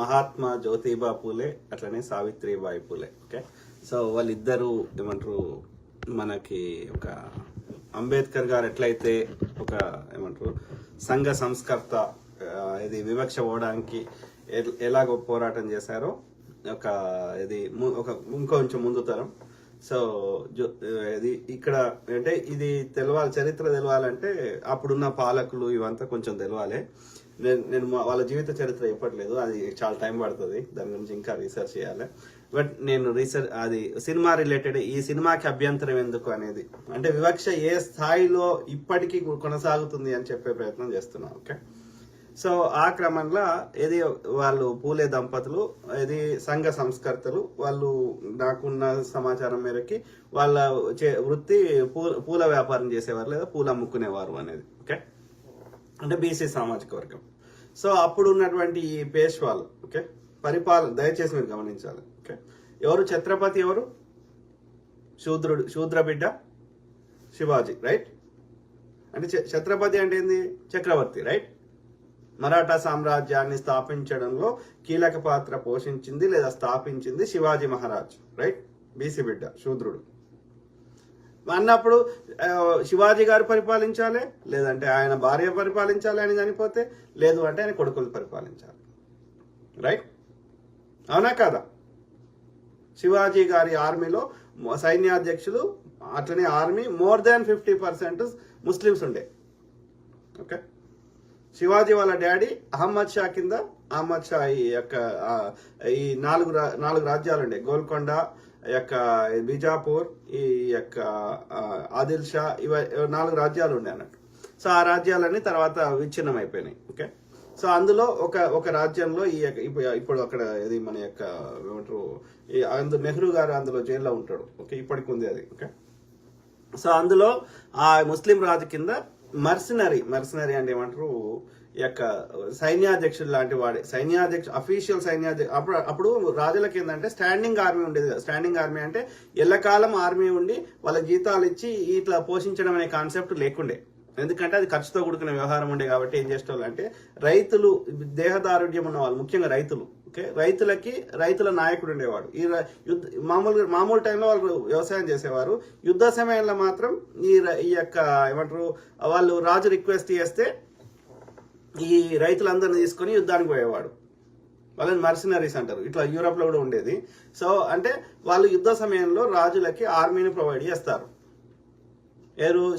మహాత్మా జ్యోతిబా పూలే అట్లనే Savitribai Phule. Okay, so వాళ్ళిద్దరూ ఏమంటారు మనకి ఒక అంబేద్కర్ గారు ఎట్లయితే ఒక ఏమంటారు సంఘ సంస్కర్త ఇది వివక్ష పోవడానికి ఎలాగో పోరాటం చేశారో ఒక ఇది ఇంకొంచెం ముందు తరం. సో ఇది ఇక్కడ అంటే ఇది తెలవాలి, చరిత్ర తెలవాలంటే అప్పుడున్న పాలకులు ఇవంతా కొంచెం తెలవాలి. నేను వాళ్ళ జీవిత చరిత్ర చెప్పట్లేదు, అది చాలా టైం పడుతుంది, దాని గురించి ఇంకా రీసెర్చ్ చేయాలి. బట్ నేను అది సినిమా రిలేటెడ్, ఈ సినిమాకి అభ్యంతరం ఎందుకు అనేది, అంటే వివక్ష ఏ స్థాయిలో ఇప్పటికీ కొనసాగుతుంది అని చెప్పే ప్రయత్నం చేస్తున్నాను. ఓకే, సో ఆ క్రమంలో ఇది వాళ్ళు పూలే దంపతులు ఇది సంఘ సంస్కర్తలు. వాళ్ళు నాకున్న సమాచారం మేరకి వాళ్ళ వృత్తి పూల వ్యాపారం చేసేవారు లేదా పూలు అమ్ముకునేవారు అనేది. ఓకే, అంటే బీసీ సామాజిక వర్గం. సో అప్పుడు ఉన్నటువంటి ఈ పేష్వాలు ఓకే పరిపాలన దయచేసి మీరు గమనించాలి. ఓకే, ఎవరు ఛత్రపతి, ఎవరు శూద్ర బిడ్డ శివాజీ, రైట్? అంటే ఛత్రపతి అంటే ఏంది? చక్రవర్తి, రైట్? మరాఠా సామ్రాజ్యాన్ని స్థాపించడంలో కీలక పాత్ర పోషించింది లేదా స్థాపించింది శివాజీ మహారాజ్, రైట్? బీసీ బిడ్డ, శూద్రుడు అన్నప్పుడు శివాజీ గారు పరిపాలించాలి, లేదంటే ఆయన భార్య పరిపాలించాలి, ఆయన చనిపోతే, లేదు అంటే ఆయన కొడుకులు పరిపాలించాలి, రైట్? అవునా కాదా? శివాజీ గారి ఆర్మీలో సైన్యాధ్యక్షులు అట్లనే ఆర్మీ మోర్ దాన్ 50% ముస్లిమ్స్ ఉండే. ఓకే, శివాజీ వాళ్ళ డాడీ అహ్మద్ షా కింద, అహ్మద్ షా ఈ యొక్క ఈ నాలుగు రాజ్యాలు ఉండే, గోల్కొండ యొక్క బిజాపూర్, ఈ యొక్క ఆదిల్ షా, ఇవ 4 రాజ్యాలు ఉండే అన్నట్టు. సో ఆ రాజ్యాలన్నీ తర్వాత విచ్ఛిన్నం అయిపోయినాయి. ఓకే, సో అందులో ఒక రాజ్యంలో ఈ ఇప్పుడు అక్కడ ఇది మన యొక్క ఏమంటారు నెహ్రూ గారు అందులో జైల్లో ఉంటాడు. ఓకే, ఇప్పటికి ఉంది అది. ఓకే, సో అందులో ఆ ముస్లిం రాజు కింద మర్సనరీ అంటే ఏమంటారు ఈ యొక్క సైన్యాధ్యక్షుడు లాంటి వాడే అఫీషియల్ అప్పుడు రాజులకి ఏంటంటే స్టాండింగ్ ఆర్మీ ఉండేది. స్టాండింగ్ ఆర్మీ అంటే ఎల్లకాలం ఆర్మీ ఉండి వాళ్ళ జీతాలు ఇచ్చి ఇట్లా పోషించడం అనే కాన్సెప్ట్ లేకుండే. ఎందుకంటే అది ఖర్చుతో కూడుకున్న వ్యవహారం ఉండే. కాబట్టి ఏం చేసేవాళ్ళు అంటే రైతులు, దేహదారుఢ్యం ఉన్న వాళ్ళు, ముఖ్యంగా రైతులు. ఓకే, రైతుల నాయకుడు ఉండేవాడు. మామూలు టైంలో వాళ్ళు వ్యవసాయం చేసేవారు. యుద్ధ సమయంలో మాత్రం ఈ యొక్క ఏమంటారు వాళ్ళు రాజు రిక్వెస్ట్ చేస్తే ఈ రైతులందరినీ తీసుకొని యుద్ధానికి పోయేవాడు. వాళ్ళని మర్సినరీస్ అంటారు. ఇట్లా యూరోప్ లో కూడా ఉండేది. సో అంటే వాళ్ళు యుద్ధ సమయంలో రాజులకి ఆర్మీని ప్రొవైడ్ చేస్తారు.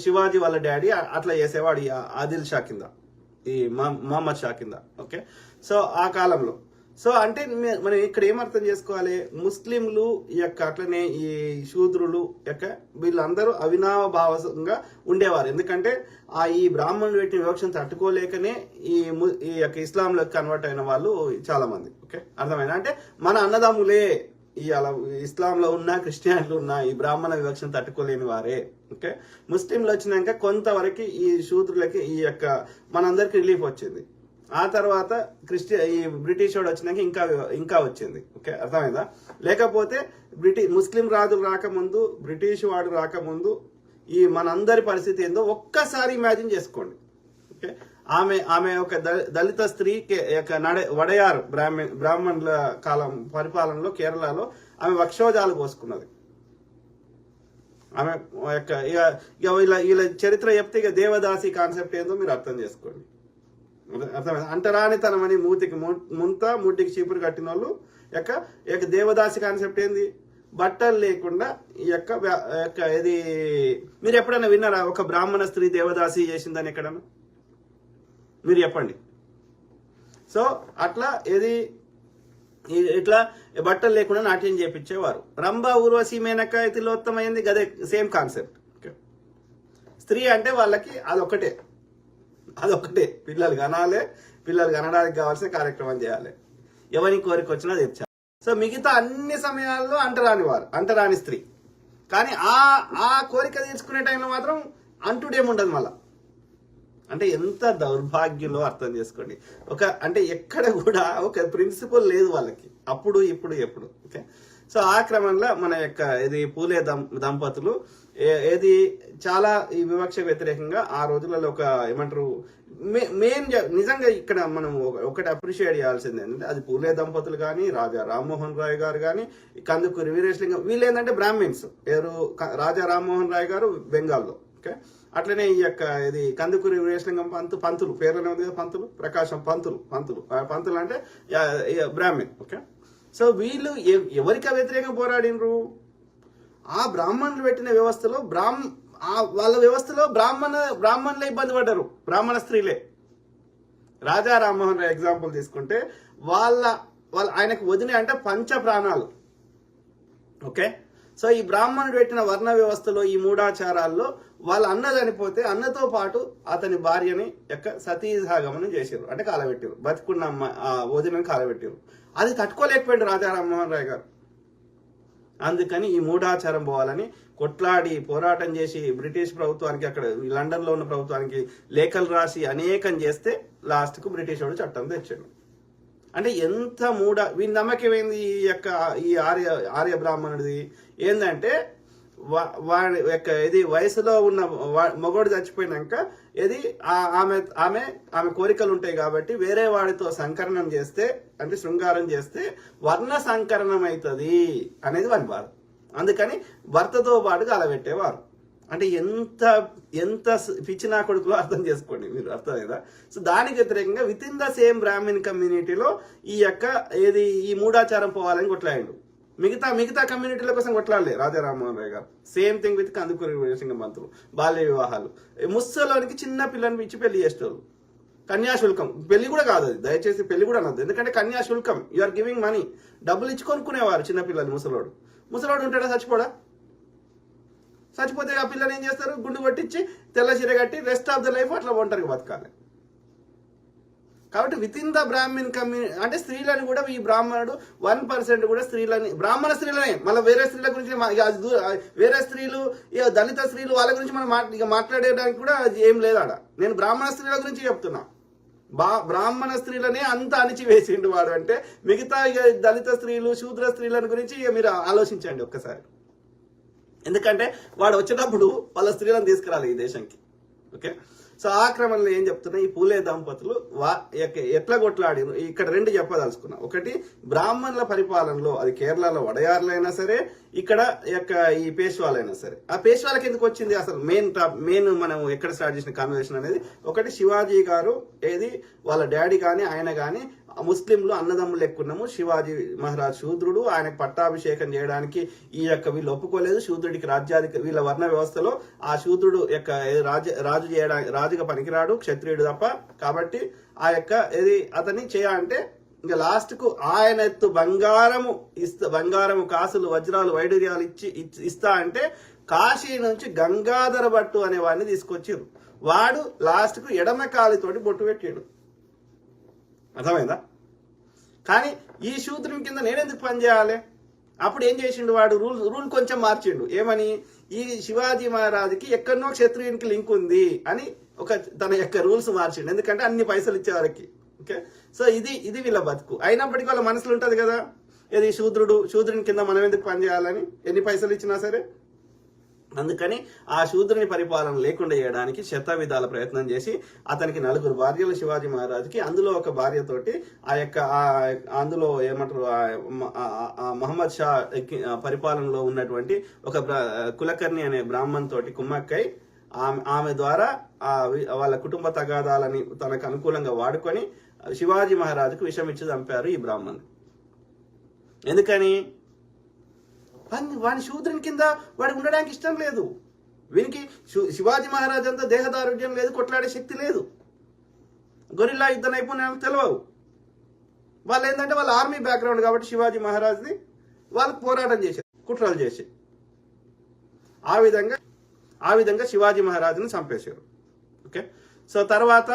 శివాజీ వాళ్ళ డాడీ అట్లా చేసేవాడు ఈ ఆదిల్ షా కింద, ఈ మహమ్మద్ షా కింద. ఓకే, సో ఆ కాలంలో సో అంటే మనం ఇక్కడ ఏమర్థం చేసుకోవాలి, ముస్లింలు యొక్క అట్లనే ఈ శూద్రులు యొక్క వీళ్ళందరూ అవినాభావంగా ఉండేవారు. ఎందుకంటే ఈ బ్రాహ్మణులు పెట్టిన వివక్షను తట్టుకోలేకనే ఈ యొక్క ఇస్లాంలోకి కన్వర్ట్ అయిన వాళ్ళు చాలా మంది. ఓకే, అర్థమైనా? అంటే మన అన్నదమ్ములే ఈ అలా ఇస్లాంలో ఉన్న, క్రిస్టియానిటీలో ఉన్న ఈ బ్రాహ్మణ వివక్షను తట్టుకోలేని వారే. ఓకే, ముస్లింలు వచ్చినాక కొంతవరకు ఈ శూద్రులకి ఈ యొక్క మనందరికి రిలీఫ్ వచ్చింది. ఆ తర్వాత ఈ బ్రిటిష్ వాడు వచ్చినాక ఇంకా వచ్చింది. ఓకే, అర్థమైందా? లేకపోతే ముస్లిం రాజులు రాకముందు, బ్రిటిష్ వాడు రాకముందు ఈ మనందరి పరిస్థితి ఏందో ఒక్కసారి ఇమాజిన్ చేసుకోండి. ఓకే, ఆమె ఒక దళిత స్త్రీ వడయారు బ్రాహ్మణుల కాలం పరిపాలనలో కేరళలో ఆమె వక్షోజాలు పోసుకున్నది. ఆమె యొక్క ఇలా చరిత్ర చెప్తే ఇక దేవదాసి కాన్సెప్ట్ ఏందో మీరు అర్థం చేసుకోండి. అర్థమైంది? అంటరానితనమని మూతికి ముడ్డికి చీపురు కట్టిన వాళ్ళు యొక్క దేవదాసి కాన్సెప్ట్ ఏంది? బట్టలు లేకుండా ఈ యొక్క ఇది మీరు ఎప్పుడైనా విన్నారా? ఒక బ్రాహ్మణ స్త్రీ దేవదాసి చేసిందని ఎక్కడన్నా మీరు చెప్పండి. సో అట్లా ఇట్లా బట్టలు లేకుండా నాట్యం చేపించేవారు. రంభ, ఊర్వశి, మేనక, తిలోత్తమైంది గదే సేమ్ కాన్సెప్ట్. స్త్రీ అంటే వాళ్ళకి అదొకటే. పిల్లలు కనడానికి కావాల్సిన కార్యక్రమం చేయాలి, ఎవరి కోరిక వచ్చినా తెచ్చాలి. సో మిగతా అన్ని సమయాల్లో అంటరాని స్త్రీ. కానీ ఆ కోరిక తీర్చుకునే టైంలో మాత్రం అంటుడేముండదు మళ్ళా. అంటే ఎంత దౌర్భాగ్యంలో అర్థం చేసుకోండి. అంటే ఎక్కడ కూడా ఒక ప్రిన్సిపల్ లేదు వాళ్ళకి, అప్పుడు ఇప్పుడు ఎప్పుడు. ఓకే, సో ఆ క్రమంలో మన యొక్క ఇది పూలే దంపతులు ఏది చాలా ఈ వివక్ష వ్యతిరేకంగా ఆ రోజులలో ఒక ఏమంటారు మెయిన్ నిజంగా ఇక్కడ మనం ఒకటి అప్రిషియేట్ చేయాల్సింది ఏంటంటే అది పూలే దంపతులు కానీ రాజా రామ్మోహన్ రాయ్ గారు కానీ కందుకూరి వీరేశలింగం వీళ్ళు ఏంటంటే బ్రాహ్మిన్స్. ఎవరు రాజా రామ్మోహన్ రాయ్ గారు బెంగాల్లో. ఓకే, అట్లనే ఈ యొక్క ఇది కందుకూరి వీరేశలింగం పంతులు పేర్లోనే ఉంది కదా, పంతులు ప్రకాశం పంతులు అంటే బ్రాహ్మిన్. ఓకే, సో వీళ్ళు ఎవరికి వ్యతిరేకంగా పోరాడినరు? ఆ బ్రాహ్మణులు పెట్టిన వ్యవస్థలో వాళ్ళ వ్యవస్థలో బ్రాహ్మణులే ఇబ్బంది పడ్డారు, బ్రాహ్మణ స్త్రీలే. రాజా రామ్మోహన్ రాయ్ ఎగ్జాంపుల్ తీసుకుంటే వాళ్ళ ఆయనకు వదిన అంటే పంచ ప్రాణాలు. ఓకే, సో ఈ బ్రాహ్మణుడు పెట్టిన వర్ణ వ్యవస్థలో ఈ మూఢాచారాల్లో వాళ్ళ అన్న చనిపోతే అన్నతో పాటు అతని భార్యని సతీసాగమనం చేశారు, అంటే కాలబెట్టారు, బతుకున్న వదినని కాలబెట్టారు. అది తట్టుకోలేకపోయాడు రాజా రామ్మోహన్ రాయ్ గారు. అందుకని ఈ మూఢాచారం పోవాలని కొట్లాడి పోరాటం చేసి బ్రిటిష్ ప్రభుత్వానికి, అక్కడ లండన్లో ఉన్న ప్రభుత్వానికి లేఖలు రాసి అనేకం చేస్తే లాస్ట్కు బ్రిటిష్ వాడు చట్టం తెచ్చాడు. అంటే ఎంత వీని నమ్మకం ఏంది ఈ ఆర్య బ్రాహ్మణుడిది ఏంటంటే వాడి యొక్క ఇది వయసులో ఉన్న మగోడు చచ్చిపోయినాక ఇది ఆమె కోరికలు ఉంటాయి కాబట్టి వేరే వాడితో సంకరణం చేస్తే అంటే శృంగారం చేస్తే వర్ణ సంకరణం అవుతుంది అనేది వాని బాధ. అందుకని భర్తతో పాటు అలబెట్టేవారు. అంటే ఎంత పిచ్చినా కొడుకులో అర్థం చేసుకోండి మీరు, అర్థం కదా. సో దానికి వ్యతిరేకంగా within the same Brahmin కమ్యూనిటీలో ఈ మూఢాచారం పోవాలని కొట్లాడిండు. మిగతా కమ్యూనిటీల కోసం కొట్లాడలే రాజా రామ్మోహన్ రాయ్ గారు. Same thing with Kandukuri Veeresalingam Pantulu. బాల్య వివాహాలు, ముసలోనికి చిన్న పిల్లని ఇచ్చి పెళ్లి చేసేవాళ్ళు. కన్యాశుల్కం, పెళ్లి కూడా కాదు అది, దయచేసి పెళ్లి కూడా అనద్దు. ఎందుకంటే కన్యాశుల్కం, యు ఆర్ గివింగ్ మనీ, డబ్బులు ఇచ్చి కొనుక్కునేవారు చిన్నపిల్లలు. ముసలోడు ఉంటాడా? చచ్చిపోతే ఆ పిల్లని ఏం చేస్తారు? గుండు కొట్టించి తెల్ల చీర కట్టి రెస్ట్ ఆఫ్ ద లైఫ్ అట్లా ఒంటరికి బతకాలి. కాబట్టి within the Brahmin community అంటే స్త్రీలను కూడా ఈ బ్రాహ్మణుడు 1% కూడా బ్రాహ్మణ స్త్రీలనే, మళ్ళీ వేరే స్త్రీల గురించి వేరే స్త్రీలు దళిత స్త్రీలు వాళ్ళ గురించి మనం మాట్లాడేయడానికి కూడా ఏం లేదు ఆడ. నేను బ్రాహ్మణ స్త్రీల గురించి చెప్తున్నా. బ్రాహ్మణ స్త్రీలనే అంత అణిచివేసిండు వాడు. అంటే మిగతా దళిత స్త్రీలు శూద్ర స్త్రీలను గురించి మీరు ఆలోచించండి ఒక్కసారి. ఎందుకంటే వాడు వచ్చేటప్పుడు వాళ్ళ స్త్రీలను తీసుకురాలి ఈ దేశానికి. ఓకే, సో ఆ క్రమంలో ఏం చెప్తున్నా, ఈ పూలే దంపతులు ఎట్లా కొట్లాడిను ఇక్కడ రెండు చెప్పదలుచుకున్నా. ఒకటి, బ్రాహ్మణుల పరిపాలనలో అది కేరళలో వడయార్లైనా సరే, ఇక్కడ ఈ పేష్వాలైనా సరే. ఆ పేష్వాలకి ఎందుకు వచ్చింది అసలు మెయిన్ మనం ఎక్కడ స్టార్ట్ చేసిన కాన్వర్సేషన్ అనేది, ఒకటి శివాజీ గారు వాళ్ళ డాడీ కానీ ఆయన కానీ ముస్లింలు అన్నదమ్ములు ఎక్కున్నాము. శివాజీ మహారాజ్ శూద్రుడు, ఆయనకు పట్టాభిషేకం చేయడానికి వీళ్ళు ఒప్పుకోలేదు. శూద్రుడికి వీళ్ళ వర్ణ వ్యవస్థలో ఆ శూద్రుడు రాజు చేయడానికి రాజుగా పనికిరాడు, క్షత్రియుడు తప్ప. కాబట్టి అతన్ని చేయాలంటే ఇంకా లాస్ట్ కు ఆయన ఎత్తు బంగారము కాసులు వజ్రాలు వైడూర్యాలు ఇస్తా అంటే కాశీ నుంచి గంగాధర భట్టు అనే వాడిని తీసుకొచ్చారు. వాడు లాస్ట్ కు ఎడమ కాలితోటి బొట్టు పెట్టాడు. అర్థమైందా? కానీ ఈ శూద్రుని కింద నేనెందుకు పనిచేయాలి? అప్పుడు ఏం చేసిండు వాడు? రూల్ కొంచెం మార్చిండు. ఏమని? ఈ శివాజీ మహారాజుకి ఎక్కడనో క్షత్రియునికి లింక్ ఉంది అని తన యొక్క రూల్స్ మార్చిండు. ఎందుకంటే అన్ని పైసలు ఇచ్చేవారికి. ఓకే, సో ఇది వీళ్ళ బతుకు. అయినప్పటికీ వాళ్ళ మనసులో ఉంటది కదా, శూద్రుని కింద మనం ఎందుకు పనిచేయాలని, ఎన్ని పైసలు ఇచ్చినా సరే. అందుకని ఆ శూద్రుని పరిపాలన లేకుండా చేయడానికి శతవిధాల ప్రయత్నం చేసి అతనికి 4 భార్యలు శివాజీ మహారాజుకి, అందులో ఒక భార్యతోటి అందులో ఏమంటారు మహమ్మద్ షా పరిపాలనలో ఉన్నటువంటి ఒక కులకర్ణి అనే బ్రాహ్మణ్ తోటి కుమ్మక్కై ఆమె ద్వారా వాళ్ళ కుటుంబ తగాదాలని తనకు అనుకూలంగా వాడుకొని శివాజీ మహారాజుకు విషం ఇచ్చి చంపారు ఈ బ్రాహ్మణ్. ఎందుకని? వాని శూద్రుని కింద వాడికి ఉండడానికి ఇష్టం లేదు. వీనికి శివాజీ మహారాజు అంతా దేహదారుఢ్యం లేదు, కొట్లాడే శక్తి లేదు, గొరిల్లా యుద్ధ నైపుణ్యాలు తెలియవు. వాళ్ళు ఏంటంటే వాళ్ళ ఆర్మీ బ్యాక్గ్రౌండ్ కాబట్టి శివాజీ మహారాజ్ని వాళ్ళు పోరాటం చేశారు, కుట్రలు చేసి ఆ విధంగా శివాజీ మహారాజుని చంపేశారు. ఓకే, సో తర్వాత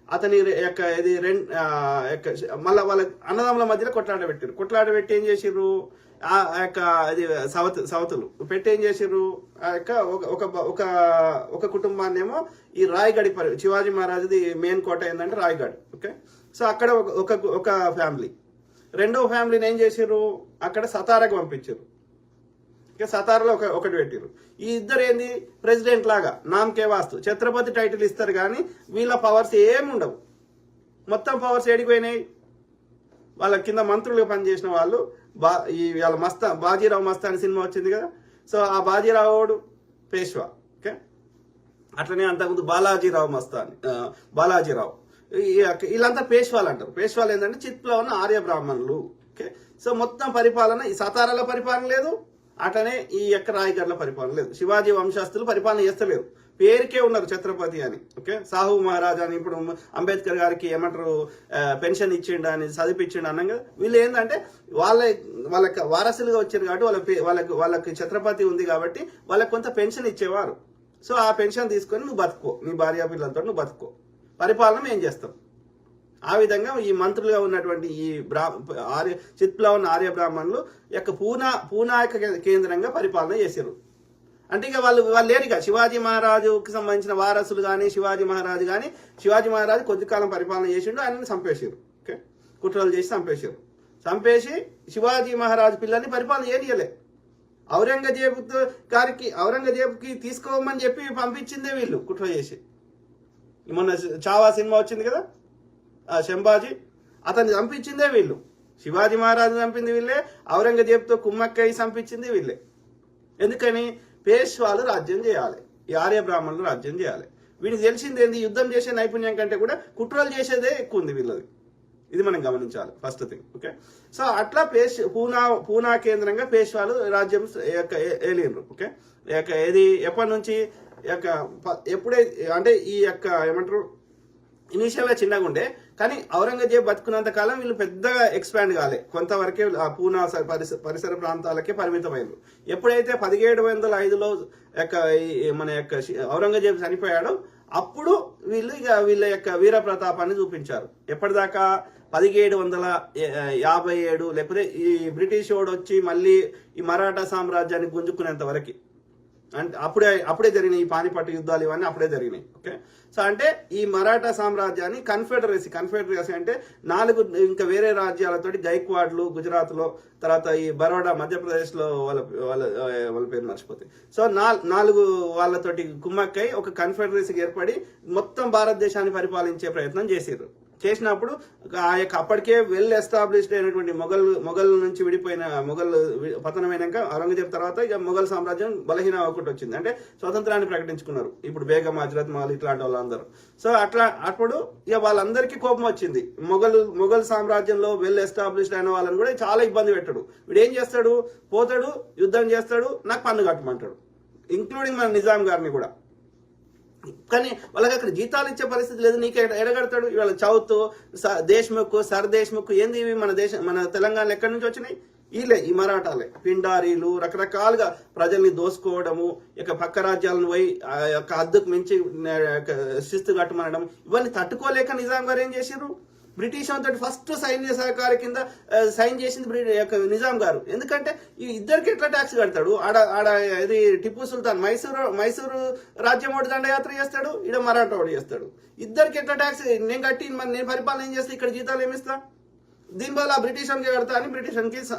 అతని మళ్ళీ వాళ్ళ అన్నదమ్ముల మధ్యలో కొట్లాట పెట్టి ఏం చేసిర్రు? సవతులు పెట్టి ఏం చేసిర్రు? ఒక కుటుంబాన్నేమో ఈ రాయగఢ్ శివాజీ మహారాజుది మెయిన్ కోట ఏంటంటే రాయగఢ్. ఓకే, సో అక్కడ ఒక ఫ్యామిలీ, రెండవ ఫ్యామిలీని ఏం చేసిర్రు? అక్కడ సతారాకు పంపించారు. సతారాలో ఒకటి పెట్టిరు. ఈ ఇద్దరు ఏంది ప్రెసిడెంట్ లాగా నామకే వాస్తు ఛత్రపతి టైటిల్ ఇస్తారు కానీ వీళ్ళ పవర్స్ ఏమి ఉండవు. మొత్తం పవర్స్ ఏడిపోయినాయి. వాళ్ళ కింద మంత్రులుగా పనిచేసిన వాళ్ళు వాళ్ళ బాజీరావు మస్తాని సినిమా వచ్చింది కదా, సో ఆ బాజీరావుడు పేష్వా. ఓకే, అట్లనే అంతకుముందు బాలాజీరావు వీళ్ళంతా పేష్వాలు అంటారు. పేష్వాలు ఏంటంటే చిత్లో ఉన్న ఆర్య బ్రాహ్మణులు. ఓకే, సో మొత్తం పరిపాలన ఈ సతారాల పరిపాలన లేదు, అట్లనే ఈ రాయగఢ్ల పరిపాలన లేదు. శివాజీ వంశస్థులు పరిపాలన చేస్తలేరు, పేరుకే ఉన్నారు ఛత్రపతి అని. ఓకే, సాహు మహారాజా అని ఇప్పుడు అంబేద్కర్ గారికి ఏమంటారు పెన్షన్ ఇచ్చిండు అని చదివిపించిండు అన్నాం కదా. వీళ్ళు ఏంటంటే వాళ్ళకి వారసులుగా వచ్చారు కాబట్టి వాళ్ళకి ఛత్రపతి ఉంది కాబట్టి వాళ్ళకి కొంత పెన్షన్ ఇచ్చేవారు. సో ఆ పెన్షన్ తీసుకొని నువ్వు బతుకో, నీ భార్య పిల్లలతో నువ్వు బతుకో, పరిపాలన ఏం చేస్తాం. ఆ విధంగా ఈ మంత్రులుగా ఉన్నటువంటి ఈ చిత్లో ఉన్న ఆర్య బ్రాహ్మణులు యొక్క పూనా కేంద్రంగా పరిపాలన చేశారు. అంటే ఇక వాళ్ళు లేరుగా శివాజీ మహారాజుకి సంబంధించిన వారసులు కానీ శివాజీ మహారాజు కొద్ది కాలం పరిపాలన చేసిండు, ఆయనని చంపేశారు. ఓకే, కుట్రలు చేసి చంపేసి శివాజీ మహారాజు పిల్లల్ని పరిపాలన చేయలే. ఔరంగజేబుకి తీసుకోమని చెప్పి పంపించిందే వీళ్ళు కుట్ర చేసి. మొన్న చావా సినిమా వచ్చింది కదా, శంభాజీ అతన్ని చంపించిందే వీళ్ళు. శివాజీ మహారాజు చంపింది వీళ్ళే, ఔరంగజేబుతో కుమ్మక్కయ్య చంపించింది వీళ్ళే. ఎందుకని పేష్వాలు రాజ్యం చేయాలి, ఈ ఆర్య బ్రాహ్మణులు రాజ్యం చేయాలి. వీడికి తెలిసింది ఏంది, యుద్ధం చేసే నైపుణ్యం కంటే కూడా కుట్రలు చేసేదే ఎక్కువ ఉంది వీళ్ళది. ఇది మనం గమనించాలి ఫస్ట్ థింగ్. ఓకే, సో అట్లా పూనా కేంద్రంగా పేష్వాలు రాజ్యం ఏలిండ్రు. ఓకే, ఇది ఎప్పటి నుంచి ఎప్పుడైతే అంటే ఈ ఏమంటారు ఇనీషియల్గా చిన్నగా ఉండే, కానీ ఔరంగజేబ్ బతుకున్నంత కాలం వీళ్ళు పెద్దగా ఎక్స్పాండ్ కాలే, కొంతవరకే ఆ పూనా పరిసర ప్రాంతాలకే పరిమితమైనరు. ఎప్పుడైతే 1705లో మన ఔరంగజేబ్ చనిపోయాడో అప్పుడు వీళ్ళు వీళ్ళ యొక్క వీర ప్రతాపాన్ని చూపించారు. ఎప్పటిదాకా 1757 లేకపోతే ఈ బ్రిటిష్ వాడు వచ్చి మళ్ళీ ఈ మరాఠా సామ్రాజ్యాన్ని గుంజుకునేంత వరకు, అంటే అప్పుడే జరిగినాయి ఈ పానిపట్టు యుద్ధాలు, ఇవన్నీ అప్పుడే జరిగినాయి. ఓకే, సో అంటే ఈ మరాఠా సామ్రాజ్యాన్ని కన్ఫెడరసీ అంటే 4 ఇంకా వేరే రాజ్యాలతోటి గైక్వాడ్లు గుజరాత్లో, తర్వాత ఈ బరోడా మధ్యప్రదేశ్లో వాళ్ళ పేరు మర్చిపోతాయి. సో 4 వాళ్ళతోటి కుమ్మక్కై ఒక కన్ఫెడరసీకి ఏర్పడి మొత్తం భారతదేశాన్ని పరిపాలించే ప్రయత్నం చేసినప్పుడు ఆ యొక్క అప్పటికే వెల్ ఎస్టాబ్లిష్డ్ అయినటువంటి మొఘల్ నుంచి విడిపోయిన పతనమైనాక ఔరంగజేబ్ తర్వాత ఇక మొఘల్ సామ్రాజ్యం బలహీన అవ్వకుండా వచ్చింది. అంటే స్వతంత్రాన్ని ప్రకటించుకున్నారు ఇప్పుడు బేగం హజరత్ మహల్ ఇట్లాంటి వాళ్ళందరూ. సో అప్పుడు ఇక వాళ్ళందరికీ కోపం వచ్చింది. మొఘల్ సామ్రాజ్యంలో వెల్ ఎస్టాబ్లిష్డ్ అయిన వాళ్ళని కూడా చాలా ఇబ్బంది పెట్టాడు. వీడు ఏం చేస్తాడు, పోతాడు, యుద్ధం చేస్తాడు, నాకు పన్ను కట్టమంటాడు, ఇంక్లూడింగ్ మన నిజాం గారిని కూడా. కానీ వాళ్ళకి అక్కడ జీతాలు ఇచ్చే పరిస్థితి లేదు, నీకు ఎడగడతాడు. ఇవాళ చౌత్, దేశ్ముఖ్, సర్దేశ్ముఖ్ ఏంది ఇవి మన తెలంగాణలో ఎక్కడి నుంచి వచ్చినాయి? ఈ మరాఠాలే. పిండారీలు రకరకాలుగా ప్రజల్ని దోసుకోవడము, ఇక పక్క రాజ్యాలను పోయి అద్దెకు మించి శిస్తు కట్టమనడం, ఇవన్నీ తట్టుకోలేక నిజాం గారు ఏం చేశారు, బ్రిటిష్ అంతటి ఫస్ట్ సైన్య సహకార కింద సైన్ చేసింది నిజాం గారు. ఎందుకంటే ఈ ఇద్దరికి ఎట్లా ట్యాక్స్ కడతాడు, ఆడ ఇది టిప్పు సుల్తాన్ మైసూరు రాజ్యం ఒకటి దండయాత్ర చేస్తాడు, ఈడ మరాఠా ఒకటి చేస్తాడు. ఇద్దరికి ఎట్లా ట్యాక్స్ నేను కట్టి నేను పరిపాలన ఏం చేస్తే ఇక్కడ జీతాలు ఏమిస్తా, దీనివల్ల బ్రిటిష్ అన్కి కడతా అని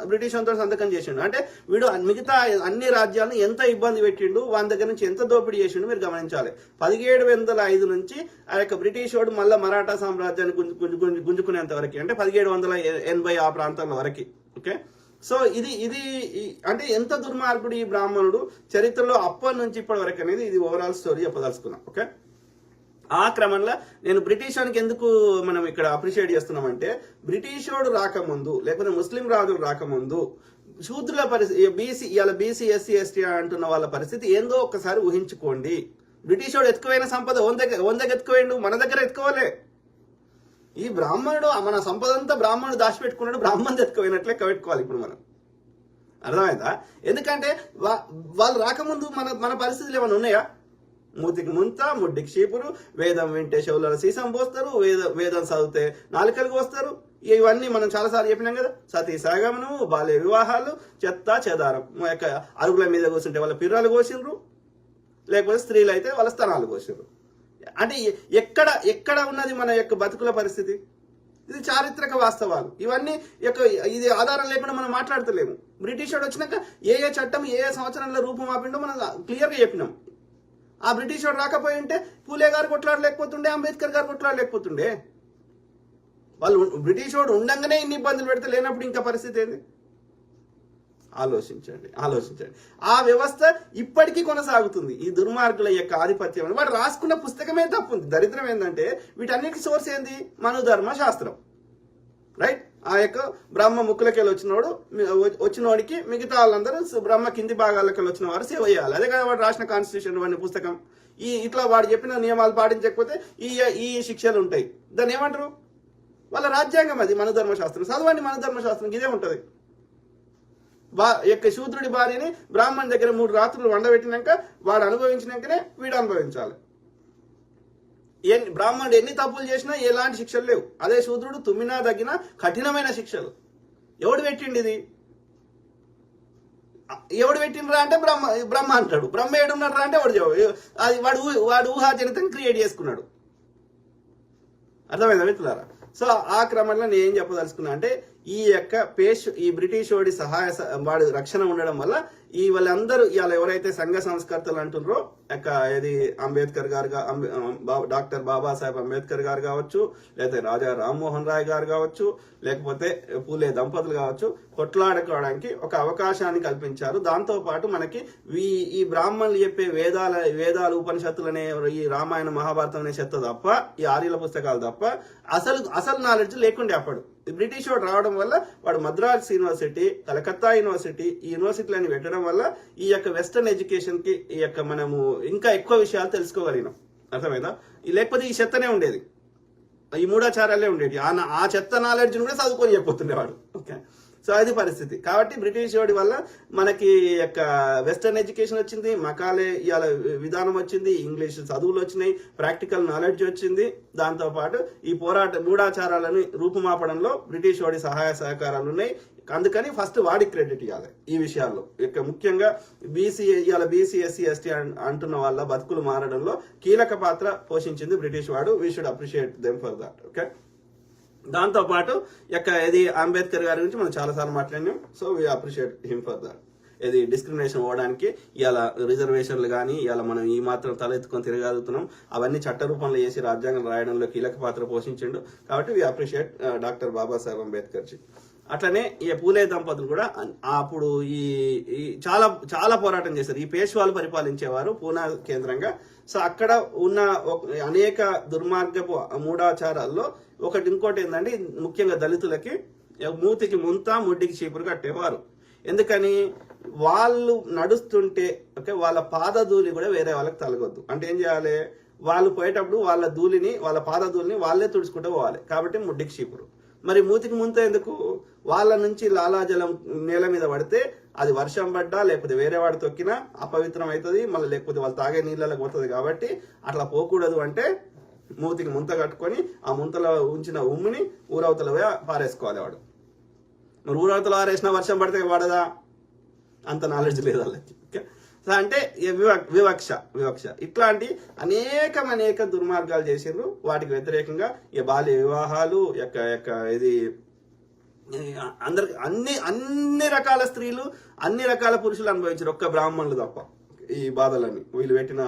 బ్రిటిష్ అంతా సంతకం చేసిండు. అంటే వీడు మిగతా అన్ని రాజ్యాలను ఎంత ఇబ్బంది పెట్టిండు, వాళ్ళ దగ్గర నుంచి ఎంత దోపిడీ చేసిండు మీరు గమనించాలి. 1705 నుంచి ఆ యొక్క బ్రిటిష్ వాడు మళ్ళీ మరాఠా సామ్రాజ్యాన్ని గుంజుకునేంత వరకు, అంటే 1780 ఆ ప్రాంతాల వరకు. ఓకే, సో ఇది అంటే ఎంత దుర్మార్గుడు ఈ బ్రాహ్మణుడు చరిత్రలో అప్పటి నుంచి ఇప్పటి వరకు అనేది ఇది ఓవరాల్ స్టోరీ చెప్పదలుచుకున్నాం. ఓకే, ఆ క్రమంలో నేను బ్రిటిష్ వానికి ఎందుకు మనం ఇక్కడ అప్రిషియేట్ చేస్తున్నామంటే, బ్రిటిష్ వాడు రాకముందు లేకపోతే ముస్లిం రాజులు రాకముందు శూద్రుల పరిస్థితి, ఇవాళ బీసీ ఎస్సీ ఎస్టీ అంటున్న వాళ్ళ పరిస్థితి ఏందో ఒక్కసారి ఊహించుకోండి. బ్రిటిష్ వాడు ఎత్తుకుపోయిన సంపద వందకి ఎత్తుకోండు, మన దగ్గర ఎత్తుకోలే. ఈ బ్రాహ్మణుడు మన సంపద అంతా బ్రాహ్మణుడు దాచిపెట్టుకున్నాడు, బ్రాహ్మణుడు ఎత్తుకోయినట్లే కవెట్టుకోవాలి ఇప్పుడు మనం. అర్థమైందా? ఎందుకంటే వాళ్ళు రాకముందు మన పరిస్థితులు ఏమైనా ఉన్నాయా? మూతికి ముంత, ముడ్డికి చీపురు, వేదం వింటే చెవులలో సీసం పోస్తారు, వేదం చదివితే నాలుకలకు వస్తారు. ఇవన్నీ మనం చాలాసార్లు చెప్పినాం కదా. సతీ సాగమనము, బాల్య వివాహాలు, చెత్త చెదారం, అరుగుల మీద కూర్చుంటే వాళ్ళ పిర్రాలు కోసిండ్రు, లేకపోతే స్త్రీలు అయితే వాళ్ళ స్తనాలు కోసిండ్రు. అంటే ఎక్కడ ఉన్నది మన యొక్క బతుకుల పరిస్థితి? ఇది చారిత్రక వాస్తవాలు. ఇవన్నీ ఇది ఆధారం లేకుండా మనం మాట్లాడతలేము. బ్రిటిష్ వాడు వచ్చినాక ఏ చట్టం ఏ సంవత్సరంలో రూపుమాపిండో మనం క్లియర్గా చెప్పినాం. ఆ బ్రిటిష్ వాడు రాకపోయి ఉంటే పూలే గారు కొట్లాడలేకపోతుండే, అంబేద్కర్ గారు కొట్లాడలేకపోతుండే. వాళ్ళు బ్రిటిష్ వాడు ఉండంగానే ఇన్ని ఇబ్బందులు పెడితే లేనప్పుడు ఇంకా పరిస్థితి ఏంది? ఆలోచించండి. ఆ వ్యవస్థ ఇప్పటికీ కొనసాగుతుంది. ఈ దుర్మార్గుల యొక్క ఆధిపత్యం అని వాడు రాసుకున్న పుస్తకమే తప్పు ఉంది. దరిద్రం ఏంటంటే వీటన్నిటి సోర్స్ ఏంది? మనుధర్మ శాస్త్రం, రైట్? ఆ యొక్క బ్రహ్మ ముక్కులకెళ్ళి వచ్చినోడికి మిగతా వాళ్ళందరూ బ్రహ్మ కింది భాగాలకెళ్ళి వచ్చిన వారు సేవ చేయాలి. అదే కదా వాడు రాసిన కాన్స్టిట్యూషన్ అనే పుస్తకం. ఇట్లా వాడు చెప్పిన నియమాలు పాటించకపోతే ఈ శిక్షలు ఉంటాయి. దాన్ని ఏమంటారు? వాళ్ళ రాజ్యాంగం అది, మనుధర్మ శాస్త్రం. చదవండి, మనుధర్మ శాస్త్రం ఇదే ఉంటుంది. శూద్రుడి భార్యని బ్రాహ్మణ్ దగ్గర 3 రాత్రులు వండబెట్టినాక వాడు అనుభవించినాకనే వీడు అనుభవించాలి. బ్రాహ్మణుడు ఎన్ని తప్పులు చేసినా ఎలాంటి శిక్షలు లేవు. అదే శూద్రుడు తుమ్మినా తగ్గిన కఠినమైన శిక్షలు. ఎవడు పెట్టిండి ఇది? ఎవడు పెట్టినరా అంటే బ్రహ్మ అంటాడు. బ్రహ్మ ఏడున్నారా అంటే అది వాడు ఊహాజనితం క్రియేట్ చేసుకున్నాడు. అర్థమైందా మిత్రులారా? సో ఆ క్రమంలో నేను ఏం చెప్పదలుచుకున్నా అంటే ఈ బ్రిటిష్ వాడి వాడి రక్షణ ఉండడం వల్ల వాళ్ళందరూ ఇవాళ ఎవరైతే సంఘ సంస్కర్తలు అంటున్నారో ఇది అంబేద్కర్ గారు, డాక్టర్ బాబాసాహెబ్ అంబేద్కర్ గారు కావచ్చు, లేకపోతే రాజా రామ్మోహన్ రాయ్ గారు కావచ్చు, లేకపోతే పూలే దంపతులు కావచ్చు, కొట్లాడుకోవడానికి ఒక అవకాశాన్ని కల్పించారు. దాంతో పాటు మనకి ఈ బ్రాహ్మణులు చెప్పే వేదాలు ఉపనిషత్తులనే ఈ రామాయణ మహాభారతం అనే చెత్త తప్ప, ఈ ఆర్యుల పుస్తకాలు తప్ప అసలు నాలెడ్జ్ లేకుండే. అప్పుడు బ్రిటిష్ వాడు రావడం వల్ల వాడు మద్రాస్ యూనివర్సిటీ, కలకత్తా యూనివర్సిటీ, ఈ యూనివర్సిటీలని పెట్టడం వల్ల ఈ వెస్టర్న్ ఎడ్యుకేషన్ కి మనము ఇంకా ఎక్కువ విషయాలు తెలుసుకోగలిగినాం. అర్థమైందా? లేకపోతే ఈ చెత్తనే ఉండేది, ఈ మూఢాచారాలే ఉండేది. ఆ చెత్త నాలెడ్జ్ కూడా చదువుకొని చెప్పొస్తుండేవాడు. ఓకే, సో అది పరిస్థితి. కాబట్టి బ్రిటిష్ వాడి వల్ల మనకి వెస్టర్న్ ఎడ్యుకేషన్ వచ్చింది, మకాలే ఇవాళ విధానం వచ్చింది, ఇంగ్లీష్ చదువులు వచ్చినాయి, ప్రాక్టికల్ నాలెడ్జ్ వచ్చింది. దాంతోపాటు ఈ మూఢాచారాలను రూపుమాపడంలో బ్రిటిష్ వాడి సహాయ సహకారాలు ఉన్నాయి. అందుకని ఫస్ట్ వాడికి క్రెడిట్ ఇవ్వాలి ఈ విషయాల్లో. ముఖ్యంగా బీసీ ఎస్సీ ఎస్టీ అంటున్న వాళ్ళ బతుకులు మారడంలో కీలక పాత్ర పోషించింది బ్రిటిష్ వాడు. We should appreciate them for that. Okay, దాంతో పాటు ఇది అంబేద్కర్ గారి గురించి మనం చాలాసార్లు మాట్లాడినాం. So we appreciate him for that. ఇది డిస్క్రిమినేషన్ అవ్వడానికి ఇలా రిజర్వేషన్లు కానీ ఇలా మనం ఈ మాత్రం తలెత్తుకొని తిరగలుగుతున్నాం. అవన్నీ చట్ట రూపంలో చేసి రాజ్యాంగం రాయడంలో కీలక పాత్ర పోషించిండు. కాబట్టి we appreciate doctor Babasaheb Ambedkar ji. అట్లనే ఈ పూలే దంపతులు కూడా అప్పుడు చాలా చాలా పోరాటం చేశారు. ఈ పేష్వాలు పరిపాలించేవారు పూనా కేంద్రంగా. సో అక్కడ ఉన్న అనేక దుర్మార్గపు మూఢాచారాల్లో ఇంకోటి ఏంటంటే, ముఖ్యంగా దళితులకి మూతికి ముంత ముడ్డికి చీపురు కట్టేవారు. ఎందుకని? వాళ్ళు నడుస్తుంటే వాళ్ళ పాదధూళి కూడా వేరే వాళ్ళకి తలగొద్దు. అంటే ఏం చేయాలి? వాళ్ళు పోయేటప్పుడు వాళ్ళ పాదధూళిని వాళ్ళే తుడుచుకుంటూ పోవాలి. కాబట్టి ముడ్డికి చీపురు. మరి మూతికి ముంత ఎందుకు? వాళ్ళ నుంచి లాలాజలం నేల మీద పడితే అది వర్షం పడ్డా లేకపోతే వేరే వాడు తొక్కినా అపవిత్రం అవుతుంది, మళ్ళీ లేకపోతే వాళ్ళు తాగే నీళ్ళకి పోతుంది. కాబట్టి అట్లా పోకూడదు. అంటే మూతికి ముంత కట్టుకొని ఆ ముంతలో ఉంచిన ఉమ్మిని ఊరవతల పారేసుకోవాలి వాడు. మరి ఊరవతల పారేసిన వర్షం పడితే పడదా? అంత నాలెడ్జ్ లేదు వాళ్ళకి. ఓకే, సో అంటే వివక్ష ఇట్లాంటి అనేక దుర్మార్గాలు చేసిండ్రు. వాటికి వ్యతిరేకంగా బాల్య వివాహాలు ఇది అందరికి అన్ని రకాల స్త్రీలు అన్ని రకాల పురుషులు అనుభవించారు, ఒక్క బ్రాహ్మణులు తప్ప. ఈ బాధలన్నీ వీళ్ళు పెట్టిన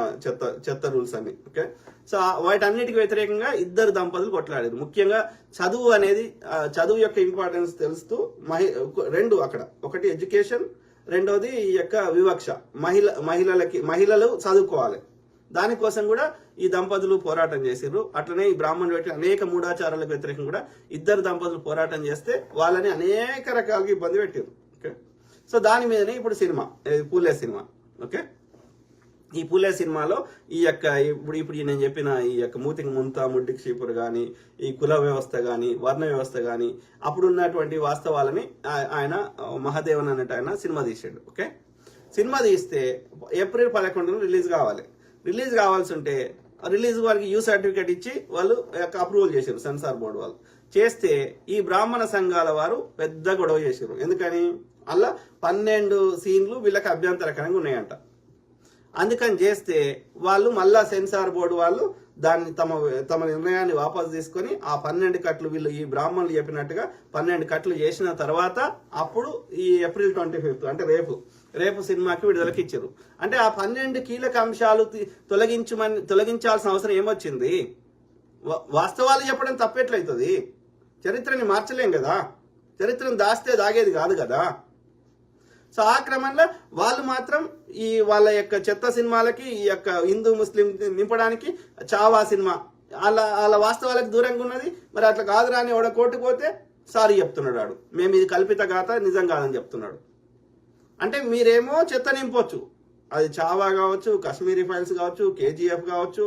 చెత్త రూల్స్ అన్ని. ఓకే, సో వాటన్నిటికి వ్యతిరేకంగా ఇద్దరు దంపతులు కొట్లాడారు. ముఖ్యంగా చదువు యొక్క ఇంపార్టెన్స్ తెలుస్తూ రెండు అక్కడ, ఒకటి ఎడ్యుకేషన్, రెండోది ఈ వివక్ష. మహిళలు చదువుకోవాలి, దానికోసం కూడా ఈ దంపతులు పోరాటం చేసారు. అట్లనే ఈ బ్రాహ్మణులు పెట్టి అనేక మూఢాచారాలకు వ్యతిరేకంగా కూడా ఇద్దరు దంపతులు పోరాటం చేస్తే వాళ్ళని అనేక రకాలుగా ఇబ్బంది పెట్టారు. ఓకే, సో దాని మీదనే ఇప్పుడు సినిమా, పూలే సినిమా. ఓకే, ఈ పూలే సినిమాలో ఇప్పుడు నేను చెప్పిన మూతికి ముంత ముడ్డికి చీపురు కానీ, ఈ కుల వ్యవస్థ కానీ, వర్ణ వ్యవస్థ కానీ, అప్పుడు ఉన్నటువంటి వాస్తవాలని ఆయన మహాదేవన్ అన్నట్టు ఆయన సినిమా తీసాడు. ఓకే, సినిమా తీస్తే ఏప్రిల్ 11 రిలీజ్ కావాలి. రిలీజ్ కావాల్సి ఉంటే రిలీజ్ వారికి యూ సర్టిఫికేట్ ఇచ్చి వాళ్ళు అప్రూవల్ చేశారు, సెన్సార్ బోర్డు వాళ్ళు. చేస్తే ఈ బ్రాహ్మణ సంఘాల వారు పెద్ద గొడవ చేశారు. ఎందుకని? అలా 12 సీన్లు వీళ్ళకి అభ్యంతరకరంగా ఉన్నాయంట. అందుకని చేస్తే వాళ్ళు మళ్ళా సెన్సార్ బోర్డు వాళ్ళు దాన్ని తమ నిర్ణయాన్ని వాపసు తీసుకొని ఆ 12 కట్లు వీళ్ళు ఈ బ్రాహ్మణులు చెప్పినట్టుగా 12 కట్లు చేసిన తర్వాత అప్పుడు ఈ ఏప్రిల్ 25 అంటే రేపు సినిమాకి విడుదలకి ఇచ్చారు. అంటే ఆ 12 కీలక అంశాలు తొలగించాల్సిన అవసరం ఏమొచ్చింది? వాస్తవాలు చెప్పడం తప్పెట్లయితుంది? చరిత్రని మార్చలేం కదా, చరిత్రను దాస్తే దాగేది కాదు కదా. సో ఆ క్రమంలో వాళ్ళు మాత్రం ఈ వాళ్ళ యొక్క చెత్త సినిమాలకి ఈ యొక్క హిందూ ముస్లిం నింపడానికి చావా సినిమా వాళ్ళ వాస్తవాలకు దూరంగా ఉన్నది. మరి అట్లా కాదురా అని ఎవడ కోర్టుకు పోతే సారీ చెప్తున్నాడు వాడు, మేము ఇది కల్పిత గాథ నిజం కాదని చెప్తున్నాడు. అంటే మీరేమో చెత్త నింపొచ్చు, అది చావా కావచ్చు, కాశ్మీరీ ఫైల్స్ కావచ్చు, కేజీఎఫ్ కావచ్చు,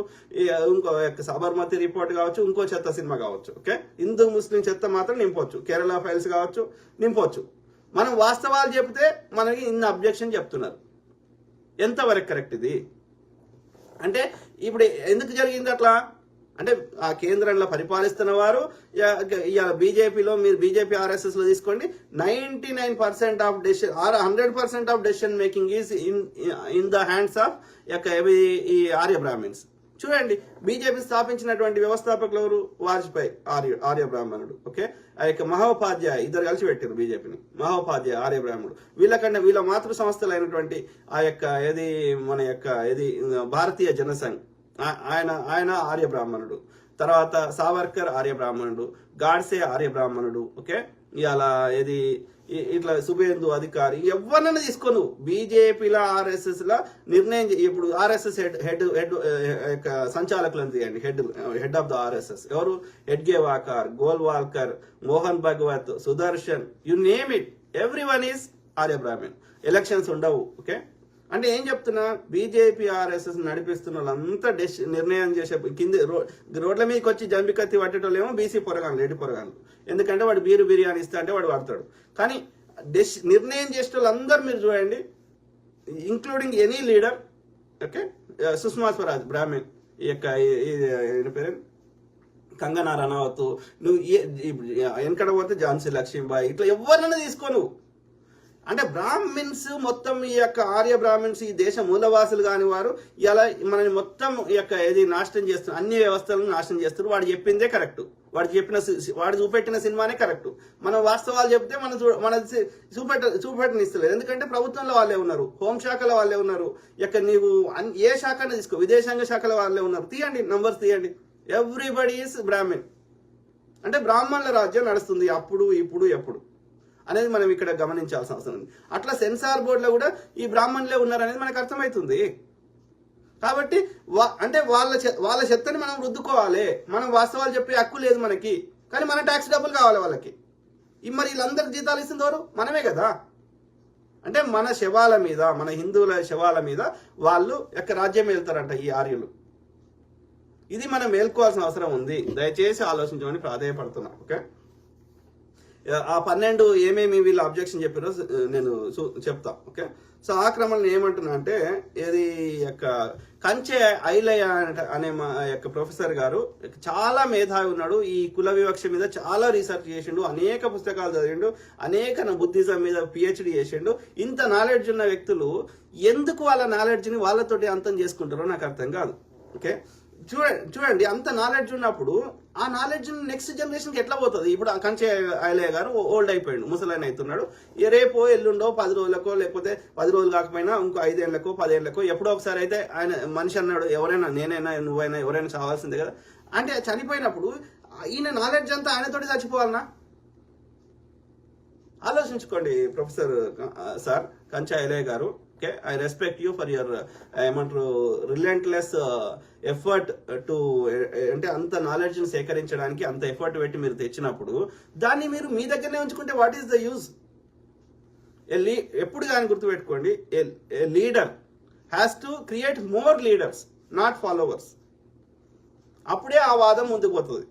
ఇంకో సబర్మతి రిపోర్ట్ కావచ్చు, ఇంకో చెత్త సినిమా కావచ్చు. ఓకే, హిందూ ముస్లిం చెత్త మాత్రం నింపొచ్చు, కేరళ ఫైల్స్ కావచ్చు నింపొచ్చు. మనం వాస్తవాలు చెప్తే మనకి ఇన్ని అబ్జెక్షన్ చెప్తున్నారు. ఎంతవరకు కరెక్ట్ ఇది? అంటే ఇప్పుడు ఎందుకు జరిగింది అట్లా అంటే ఆ కేంద్రంలో పరిపాలిస్తున్న వారు బీజేపీలో, మీరు బీజేపీ ఆర్ఎస్ఎస్ లో తీసుకోండి, 99% of decision or 100% of decision making is in the hands of ఈ ఆర్య బ్రాహ్మిన్స్. చూడండి, బీజేపీ స్థాపించినటువంటి వ్యవస్థాపకులు ఎవరు? వాజ్పేయి ఆర్య బ్రాహ్మణుడు. ఓకే, ఆ యొక్క మహోపాధ్యాయ ఇద్దరు కలిసి పెట్టారు బీజేపీని. మహోపాధ్యాయ ఆర్య బ్రాహ్మణుడు. వీళ్ళ మాతృ సంస్థలు అయినటువంటి ఆ యొక్క భారతీయ జనసంఘ్ ఆయన ఆర్య బ్రాహ్మణుడు. తర్వాత సావర్కర్ ఆర్య బ్రాహ్మణుడు, గాడ్సే ఆర్య బ్రాహ్మణుడు. ఓకే, ఇలా ఇట్లా సుబేందు అధికారి ఎవరినైనా తీసుకోను బీజేపీలో ఆర్ఎస్ఎస్ లా నిర్ణయం. ఇప్పుడు ఆర్ఎస్ఎస్ హెడ్ సంచాలకులను తీయండి, హెడ్ ఆఫ్ ద ఆర్ఎస్ఎస్ ఎవరు? Hedgewar, Golwalkar, Mohan Bhagwat, Sudarshan, you name it, everyone is Arya Brahmin. Elections ఉండవు. ఓకే, అంటే ఏం చెప్తున్నా, బీజేపీ ఆర్ఎస్ఎస్ నడిపిస్తున్న వాళ్ళంతా నిర్ణయం చేసే రోడ్ల మీదకి వచ్చి జంబికత్తి పట్టేటోళ్ళు ఏమో బీసీ పొరగాను, రెడ్డి పొరగాను. ఎందుకంటే వాడు బిర్యానీ ఇస్తా అంటే వాడు వాడతాడు. కానీ నిర్ణయం చేసే వాళ్ళందరూ మీరు చూడండి, including any leader. Okay, Sushma Swaraj Brahmin, ఈ యొక్క పేరు కంగనా రనౌత్, నువ్వు వెనకడ పోతే ఝాన్సీ లక్ష్మీబాయి, ఇట్లా ఎవరినైనా తీసుకోను. అంటే బ్రాహ్మిన్స్ మొత్తం ఈ యొక్క ఆర్య బ్రాహ్మిన్స్ ఈ దేశ మూలవాసులు కాని వారు ఇలా మనని మొత్తం ఈ యొక్క నాశనం చేస్తున్నారు, అన్ని వ్యవస్థలను నాశనం చేస్తారు. వాడు చెప్పిందే కరెక్ట్, వాడు చూపెట్టిన సినిమానే కరెక్ట్. మనం వాస్తవాలు చెప్తే మన చూపెట్టనిస్తలేదు. ఎందుకంటే ప్రభుత్వంలో వాళ్ళే ఉన్నారు, హోంశాఖలో వాళ్ళే ఉన్నారు, నీవు ఏ శాఖను తీసుకో, విదేశాంగ శాఖలో వాళ్ళే ఉన్నారు. తీయండి, నంబర్స్ తీయండి, ఎవ్రీబడి ఈస్ బ్రాహ్మణ్. అంటే బ్రాహ్మణుల రాజ్యం నడుస్తుంది అప్పుడు, ఇప్పుడు, ఎప్పుడు అనేది మనం ఇక్కడ గమనించాల్సిన అవసరం ఉంది. అట్లా సెన్సార్ బోర్డులో కూడా ఈ బ్రాహ్మణులే ఉన్నారనేది మనకు అర్థమవుతుంది. కాబట్టి అంటే వాళ్ళ చెత్తని మనం రుద్దుకోవాలి. మనం వాస్తవాలు చెప్పే హక్కు లేదు మనకి, కానీ మన ట్యాక్స్ డబ్బులు కావాలి వాళ్ళకి. మరి వీళ్ళందరికి జీతాలు ఇస్తుంది ఎవరు? మనమే కదా. అంటే మన శవాల మీద, మన హిందువుల శవాల మీద వాళ్ళు రాజ్యం వెళ్తారంట ఈ ఆర్యులు. ఇది మనం మేల్కోవాల్సిన అవసరం ఉంది. దయచేసి ఆలోచించమని ప్రాధాన్యపడుతున్నా. ఓకే, ఆ 12 ఏమేమి వీళ్ళు అబ్జెక్షన్ చెప్పారో నేను చెప్తా. ఓకే, సో ఆ క్రమంలో ఏమంటున్నా అంటే, కంచె ఐలయ్య అనే మా యొక్క ప్రొఫెసర్ గారు చాలా మేధావి ఉన్నాడు. ఈ కుల వివక్ష మీద చాలా రీసెర్చ్ చేసిండు, అనేక పుస్తకాలు చదివిండు, అనేక బుద్ధిజం మీద పిహెచ్డి చేసిండు. ఇంత నాలెడ్జ్ ఉన్న వ్యక్తులు ఎందుకు వాళ్ళ నాలెడ్జ్ని వాళ్ళతోటి అంతం చేసుకుంటారో నాకు అర్థం కాదు. ఓకే, చూడండి, అంత నాలెడ్జ్ ఉన్నప్పుడు ఆ నాలెడ్జ్ నెక్స్ట్ జనరేషన్కి ఎట్లా పోతుంది? ఇప్పుడు కంచె ఐలయ్య గారు ఓల్డ్ అయిపోయాడు, ముసలాయన అవుతున్నాడు. రేపో ఎల్లుండో 10 రోజులకో, లేకపోతే 10 రోజులు కాకపోయినా ఇంకో 5 ఏళ్లకో 10 ఏళ్లకో ఎప్పుడో ఒకసారి అయితే ఆయన మనిషి అన్నాడు, ఎవరైనా, నేనైనా నువ్వైనా ఎవరైనా చావాల్సిందే కదా. అంటే చనిపోయినప్పుడు ఈయన నాలెడ్జ్ అంతా ఆయనతోటి చచ్చిపోవాలనా? ఆలోచించుకోండి ప్రొఫెసర్ సార్ కంచె ఐలయ్య గారు. Okay, I respect you for your relentless effort to, అంటే అంత నాలెడ్జ్ని సేకరించడానికి అంత ఎఫర్ట్ పెట్టి మీరు తెచ్చినప్పుడు దాన్ని మీరు మీ దగ్గరనే ఉంచుకుంటే వాట్ ఈస్ ద యూజ్? ఎప్పుడు కానీ గుర్తుపెట్టుకోండి, a leader has to create more leaders, not followers. అప్పుడే ఆ వాదం ముందుకు పోతుంది.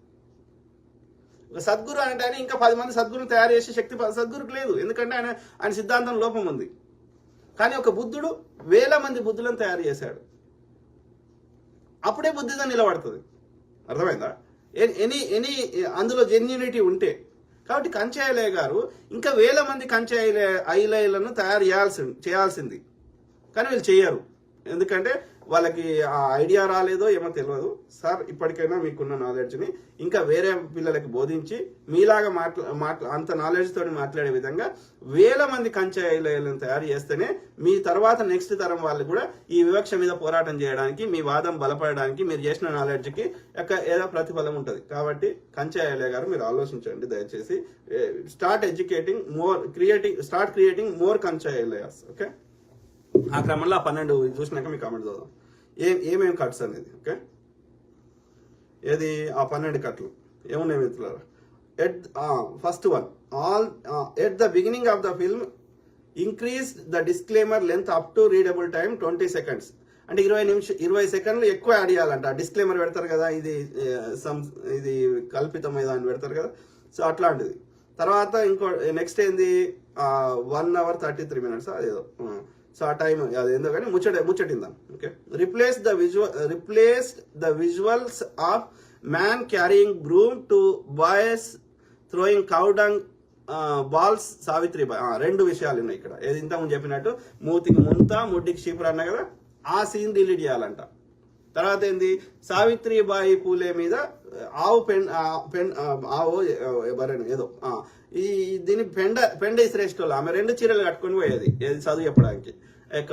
సద్గురు అంటే ఇంకా 10 మంది సద్గురుని తయారు చేసే శక్తి సద్గురుకు లేదు, ఎందుకంటే ఆయన సిద్ధాంతం లోపం ఉంది. కానీ ఒక బుద్ధుడు 1000 మంది బుద్ధులను తయారు చేశాడు, అప్పుడే బుద్ధిగా నిలబడుతుంది. అర్థమైందా? ఎనీ అందులో జెన్యూనిటీ ఉంటే. కాబట్టి కంచె ఐలయ్య గారు ఇంకా 1000 మంది కంచె ఐలయ్యలను తయారు చేయాల్సింది, కానీ వీళ్ళు చేయరు. ఎందుకంటే వాళ్ళకి ఆ ఐడియా రాలేదో ఏమో తెలియదు. సార్ ఇప్పటికైనా మీకున్న నాలెడ్జ్ని ఇంకా వేరే పిల్లలకి బోధించి మీలాగా అంత నాలెడ్జ్ తోటి మాట్లాడే విధంగా వేల మంది కంచె ఐలయ్యలను తయారు చేస్తేనే మీ తర్వాత నెక్స్ట్ తరం వాళ్ళు కూడా ఈ వివక్ష మీద పోరాటం చేయడానికి, మీ వాదం బలపడడానికి మీరు చేసిన నాలెడ్జ్కి ఏదో ప్రతిఫలం ఉంటుంది. కాబట్టి కంచె ఐలయ్య గారు మీరు ఆలోచించండి దయచేసి. స్టార్ట్ క్రియేటింగ్ మోర్ కంచె ఐలయ్యాస్. ఓకే, ఆ క్రమంలో ఆ 12 చూసినాక మీ కామెంట్ చూద్దాం ఏమేమి కట్స్ అనేది. ఓకే, ఏది ఆ 12 కట్లు ఏమున్నాయి మిత్రులారా? First one, at the beginning of the film increase the disclaimer length up to readable time 20 seconds. అంటే 20 సెకండ్లు ఎక్కువ యాడ్ చేయాలంట. డిస్క్లైమర్ పెడతారు కదా, ఇది కల్పితమైన అని పెడతారు కదా, సో అట్లాంటిది. తర్వాత ఇంకో నెక్స్ట్ ఏంది 1 hour 33 minutes అదేదో, సో ఆ టైం అదేందో కానీ ముచ్చటిందాం. Okay, replace the visuals of man carrying broom two boys throwing cow dung balls Savitribai. 2 విషయాలు ఉన్నాయి ఇక్కడ. ఏది ఇంతకుముందు చెప్పినట్టు మూతికి ముంత ముడ్డికి చీపురు అన్న కదా, ఆ సీన్ డిలీట్ చేయాలంట. తర్వాత ఏంది, సావిత్రిబాయి పూలే మీద ఆవు ఎవరైనా ఏదో దీన్ని పెండ ఇసిరేసేటోళ్ళు. ఆమె 2 చీరలు కట్టుకొని పోయేది ఏది చదువు చెప్పడానికి.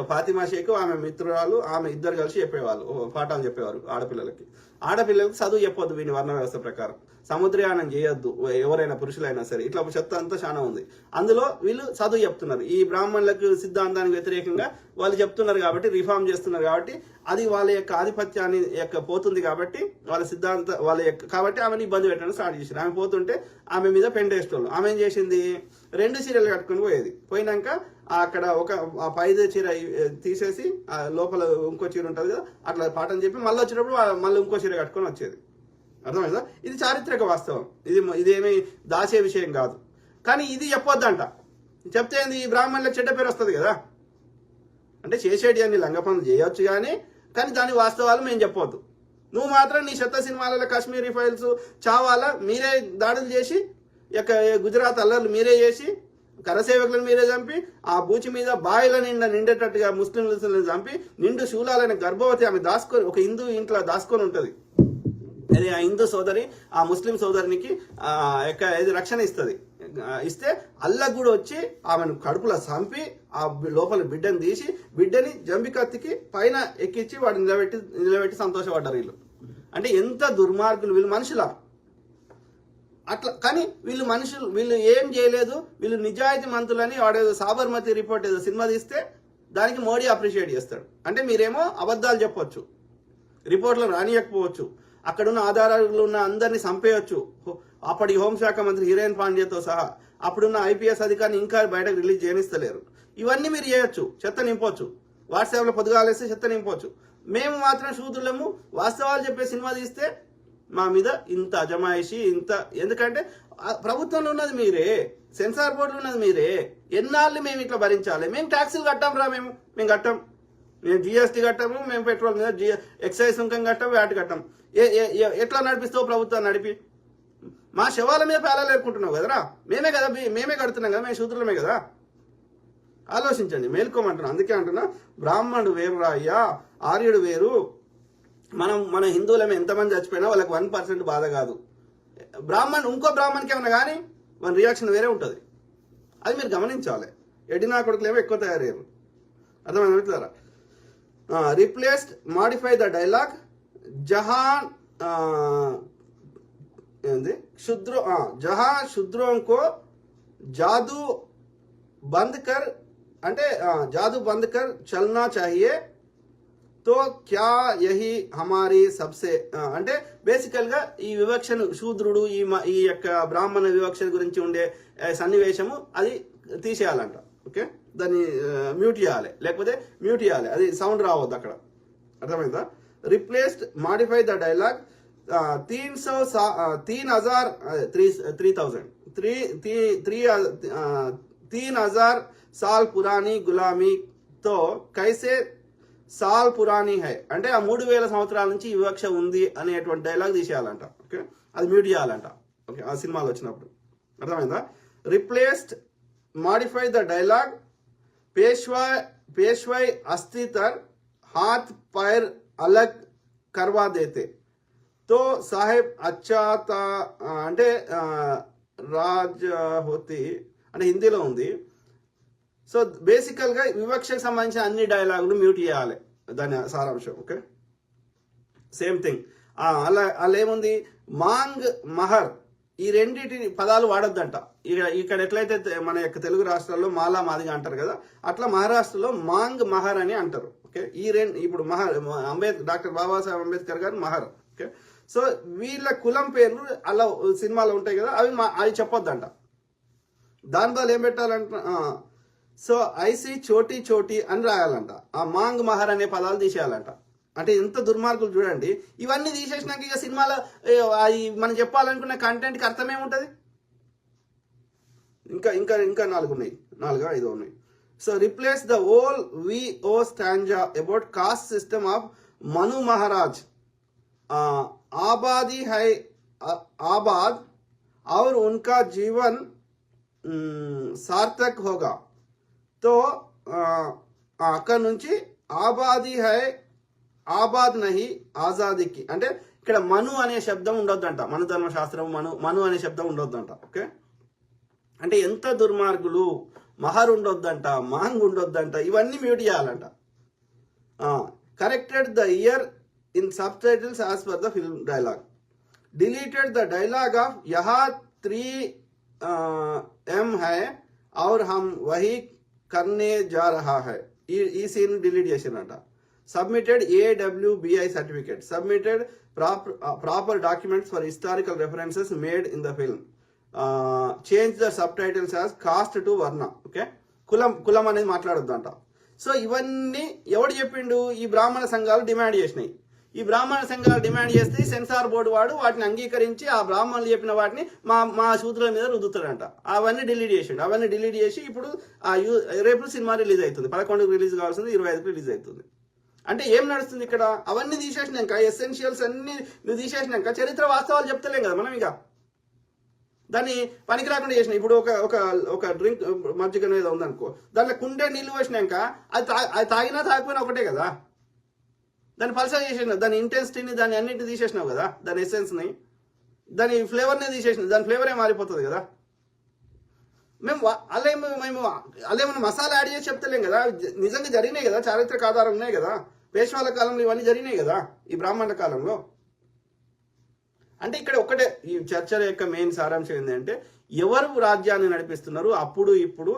ఫాతిమా షేక్ ఆమె మిత్రురాలు, ఆమె ఇద్దరు కలిసి చెప్పేవాళ్ళు, పాఠాలు చెప్పేవారు ఆడపిల్లలకి చదువు చెప్పొద్దు వీని వర్ణ వ్యవస్థ ప్రకారం, సముద్రయానం చేయొద్దు ఎవరైనా పురుషులైనా సరే, ఇట్లా చెత్త అంతా చాలా ఉంది. అందులో వీళ్ళు చదువు చెప్తున్నారు. ఈ బ్రాహ్మణులకు సిద్ధాంతానికి వ్యతిరేకంగా వాళ్ళు చెప్తున్నారు కాబట్టి, రిఫార్మ్ చేస్తున్నారు కాబట్టి, అది వాళ్ళ యొక్క ఆధిపత్యాన్ని పోతుంది కాబట్టి కాబట్టి ఆమెను ఇబ్బంది పెట్టడం స్టార్ట్ చేశారు. ఆమె పోతుంటే ఆమె మీద పెండేసేటోళ్ళు. ఆమె ఏం చేసింది, 2 చీరలు కట్టుకుని పోయినాక అక్కడ ఒక పైద చీర తీసేసి లోపల ఇంకో చీర ఉంటుంది కదా, అట్లా పాఠం చెప్పి మళ్ళీ వచ్చేటప్పుడు మళ్ళీ ఇంకో చీర కట్టుకొని వచ్చేది. అర్థమైందా? ఇది చారిత్రక వాస్తవం. ఇదేమి దాచే విషయం కాదు. కానీ ఇది చెప్పొద్దంట. చెప్తే ఏంది, ఈ బ్రాహ్మణులకు చెడ్డ పేరు వస్తుంది కదా. అంటే చేసేటి అన్ని లంగ పనులు చేయొచ్చు కానీ దాని వాస్తవాలు మేము చెప్పొద్దు. నువ్వు మాత్రం నీ చెత్త సినిమాలలో కాశ్మీరీ ఫైల్స్ చావాలా మీరే దాడులు చేసి, గుజరాత్ అల్లర్లు మీరే చేసి, కరసేవకులను మీరే చంపి, ఆ బూచి మీద బాయిల నిండేటట్టుగా ముస్లింలను చంపి, నిండు శూలాలైన గర్భవతి ఆమె దాచుకొని ఒక హిందూ ఇంట్లో దాచుకొని ఉంటుంది. అది ఆ హిందూ సోదరి ఆ ముస్లిం సోదరునికి రక్షణ ఇస్తే అల్లకు కూడా వచ్చి ఆమెను కడుపులో చంపి ఆ లోపల బిడ్డను తీసి, బిడ్డని జంబికత్తికి పైన ఎక్కించి వాడు నిలబెట్టి సంతోషపడ్డారు వీళ్ళు. అంటే ఎంత దుర్మార్గులు వీళ్ళు, మనుషులా అట్లా. కానీ వీళ్ళు ఏం చేయలేదు. వీళ్ళు నిజాయితీ మంతులని వాడేదో సాబర్మతి రిపోర్ట్ ఏదో సినిమా తీస్తే దానికి మోడీ అప్రిషియేట్ చేస్తాడు. అంటే మీరేమో అబద్ధాలు చెప్పొచ్చు, రిపోర్ట్లు రానియకపోవచ్చు, అక్కడున్న ఆధారాలు ఉన్న అందరినీ చంపేయచ్చు. అప్పటి హోంశాఖ మంత్రి హిరేన్ పాండ్యతో సహా అప్పుడున్న ఐపీఎస్ అధికారిని ఇంకా బయటకు రిలీజ్ చేయనిస్తలేరు. ఇవన్నీ మీరు చేయొచ్చు, చెత్త నింపొచ్చు, వాట్సాప్లో పొద్దుగాలేస్తే చెత్త నింపొచ్చు. మేము మాత్రం శూద్రులము, వాస్తవాలు చెప్పే సినిమా తీస్తే మా మీద ఇంత అజమాయిషి, ఎందుకంటే ప్రభుత్వంలో ఉన్నది మీరే, సెన్సార్ బోర్డులో ఉన్నది మీరే. ఎన్నాళ్ళు మేము ఇట్లా భరించాలి? మేము ట్యాక్సీలు కట్టాం రా, మేము కట్టాం. మేము జిఎస్టీ కట్టాము, మేము పెట్రోల్ మీద ఎక్సైజ్ సుంకం కట్టాం, వ్యాట్ కట్టాం. ఎట్లా నడిపిస్తావు ప్రభుత్వాన్ని నడిపి? మా శవాల మీద పేలాలు ఏర్కుంటున్నావు కదరా, మేమే కడుతున్నాం కదా, మేము శూద్రులమే కదా. ఆలోచించండి, మేల్కోమంటున్నా. అందుకే అంటున్నా, బ్రాహ్మణుడు వేరు రాయ్యా, ఆర్యుడు వేరు. మన హిందువులమే ఎంతమంది చచ్చిపోయినా వాళ్ళకి 1% బాధ కాదు. ఇంకో బ్రాహ్మణ్కి ఏమన్నా కానీ మన రియాక్షన్ వేరే ఉంటుంది. అది మీరు గమనించాలి. ఎడినా కొడుకులేమో ఎక్కువ తయారయ్యారు. అర్థమైనా? రిప్లేస్డ్ మాడిఫై ద డైలాగ్ జహాన్ జహాన్ శుద్రోంకో జాదూ బంద్ కర్, అంటే జాదూ బంద్ కర్ చల్నా చాహియే తో క్యా యహి హమారీ సబ్సే. అంటే బేసికల్ గా ఈ వివక్షను, శూద్రుడు ఈ యొక్క బ్రాహ్మణ వివక్ష గురించి ఉండే సన్నివేశము అది తీసేయాలంట. ఓకే, దాన్ని మ్యూట్ చేయాలి, లేకపోతే మ్యూట్ చేయాలి, అది సౌండ్ రావద్దు అక్కడ. అర్థమైందా? రిప్లేస్డ్ మాడిఫై ద డైలాగ్ 3000 साल पुरानी गुलामी तो कैसे సాల్ పురాణి హై. అంటే ఆ 3000 సంవత్సరాల నుంచి ఈ వివక్ష ఉంది అనేటువంటి డైలాగ్ తీసేయాలంట. ఓకే, అది మ్యూట్ చేయాలంట. ఓకే, ఆ సినిమాలు వచ్చినప్పుడు. అర్థమైందా? రిప్లేస్డ్ మాడిఫై ద డైలాగ్ పేష్వై అస్థితర్ हाथ पैर अलग करवा देते तो साहेब अच्छा था అంటే రాజ్ హోతి అంటే హిందీలో ఉంది. సో బేసికల్ గా వివక్షకు సంబంధించిన అన్ని డైలాగులు మ్యూట్ చేయాలి, దాని సారాంశం. Okay, same thing. అలా అలా ఏముంది, మాంగ్ మహర్ ఈ రెండింటి పదాలు వాడొద్దంట. ఇక్కడ ఎట్లయితే మన యొక్క తెలుగు రాష్ట్రాల్లో మాలా మాదిగా అంటారు కదా, అట్లా మహారాష్ట్రలో మాంగ్ మహర్ అని అంటారు. ఓకే, ఈ రెండు ఇప్పుడు డాక్టర్ బాబాసాహెబ్ అంబేద్కర్ గారు మహర్. ఓకే, సో వీళ్ళ కులం పేర్లు అలా సినిమాలో ఉంటాయి కదా, అవి చెప్పొద్దంట. దాని బదులు ఏం పెట్టాలంట, సో ఐసీ చోటీ చోటీ అని రాయాలంట. ఆ మాంగ్ మహర్ అనే పదాలు తీసేయాలంట. అంటే ఎంత దుర్మార్గులు చూడండి. ఇవన్నీ తీసేసినాక ఇక సినిమాలో మనం చెప్పాలనుకున్న కంటెంట్కి అర్థమేముంటుంది? ఇంకా ఇంకా ఇంకా 4 ఉన్నాయి, 4-5 ఉన్నాయి. సో రిప్లేస్ ద ఓల్ ఓ stanza about caste system of Manu Maharaj. आबादी है आबाद और उनका जीवन सार्थक होगा. तो అక్కడ నుంచి ఆబాది హై ఆబాద్ నహి ఆజాదీకి అంటే ఇక్కడ మను అనే శబ్దం ఉండొద్దంట. మన ధర్మశాస్త్రం మను అనే శబ్దం ఉండొద్దంట. ఓకే, అంటే ఎంత దుర్మార్గులు. మహర్ ఉండొద్దంట, మాంగ్ ఉండొద్దంట, ఇవన్నీ మ్యూట్ చేయాలంట. Corrected the year in subtitles as per the film dialogue. Deleted the dialogue of यहाँ 3 M है और हम वही करने जा रहा है. ఈ సీన్ డిలీట్ చేసినట. Submitted AWBI certificate. Submitted proper documents for historical references made in the film. Change the subtitles as caste to varna. Okay, కులం అనేది మాట్లాడొద్దంట. సో ఇవన్నీ ఎవడు చెప్పిండు? ఈ బ్రాహ్మణ సంఘాలు డిమాండ్ చేసినాయి. ఈ బ్రాహ్మణ సంఘాలు డిమాండ్ చేస్తే సెన్సార్ బోర్డు వాడు వాటిని అంగీకరించి ఆ బ్రాహ్మణులు చెప్పిన వాటిని మా సూత్రుల మీద రుద్దుతాడంట. అవన్నీ డిలీట్ చేసిండు. అవన్నీ డిలీట్ చేసి ఇప్పుడు రేపు సినిమా రిలీజ్ అవుతుంది. 11కు రిలీజ్ కావాల్సింది 25కు రిలీజ్ అవుతుంది. అంటే ఏం నడుస్తుంది ఇక్కడ? అవన్నీ తీసేసినాక, ఎసెన్షియల్స్ అన్ని నువ్వు తీసేసినాక చరిత్ర వాస్తవాలు చెప్తలేం కదా మనం. ఇక దాన్ని పనికి రాకుండా చేసిన. ఇప్పుడు ఒక డ్రింక్ మజ్జిగ అనేది ఉందనుకో, దాంట్లో కుండే నీళ్ళు వేసినాక అది తాగినా తాగిపోయినా ఒకటే కదా. దాన్ని పల్సా చేసేసినావు, దాని ఇంటెన్సిటీని దాన్ని అన్నింటినీ తీసేసినావు కదా, దాని ఎసెన్స్ని, దాని ఫ్లేవర్ని తీసేసినావు, దాని ఫ్లేవరే మారిపోతుంది కదా. మేము అలేమన్నా మసాలా యాడ్ చేసి చెప్తలేం కదా, నిజంగా జరిగినాయి కదా, చారిత్రక ఆధారం ఉన్నాయి కదా. పేష్వాల కాలంలో ఇవన్నీ జరిగినాయి కదా, ఈ బ్రాహ్మణుల కాలంలో. అంటే ఇక్కడ ఒకటే ఈ చర్చల యొక్క మెయిన్ సారాంశం ఏంటంటే, ఎవరు రాజ్యాన్ని నడిపిస్తున్నారు, అప్పుడు ఇప్పుడు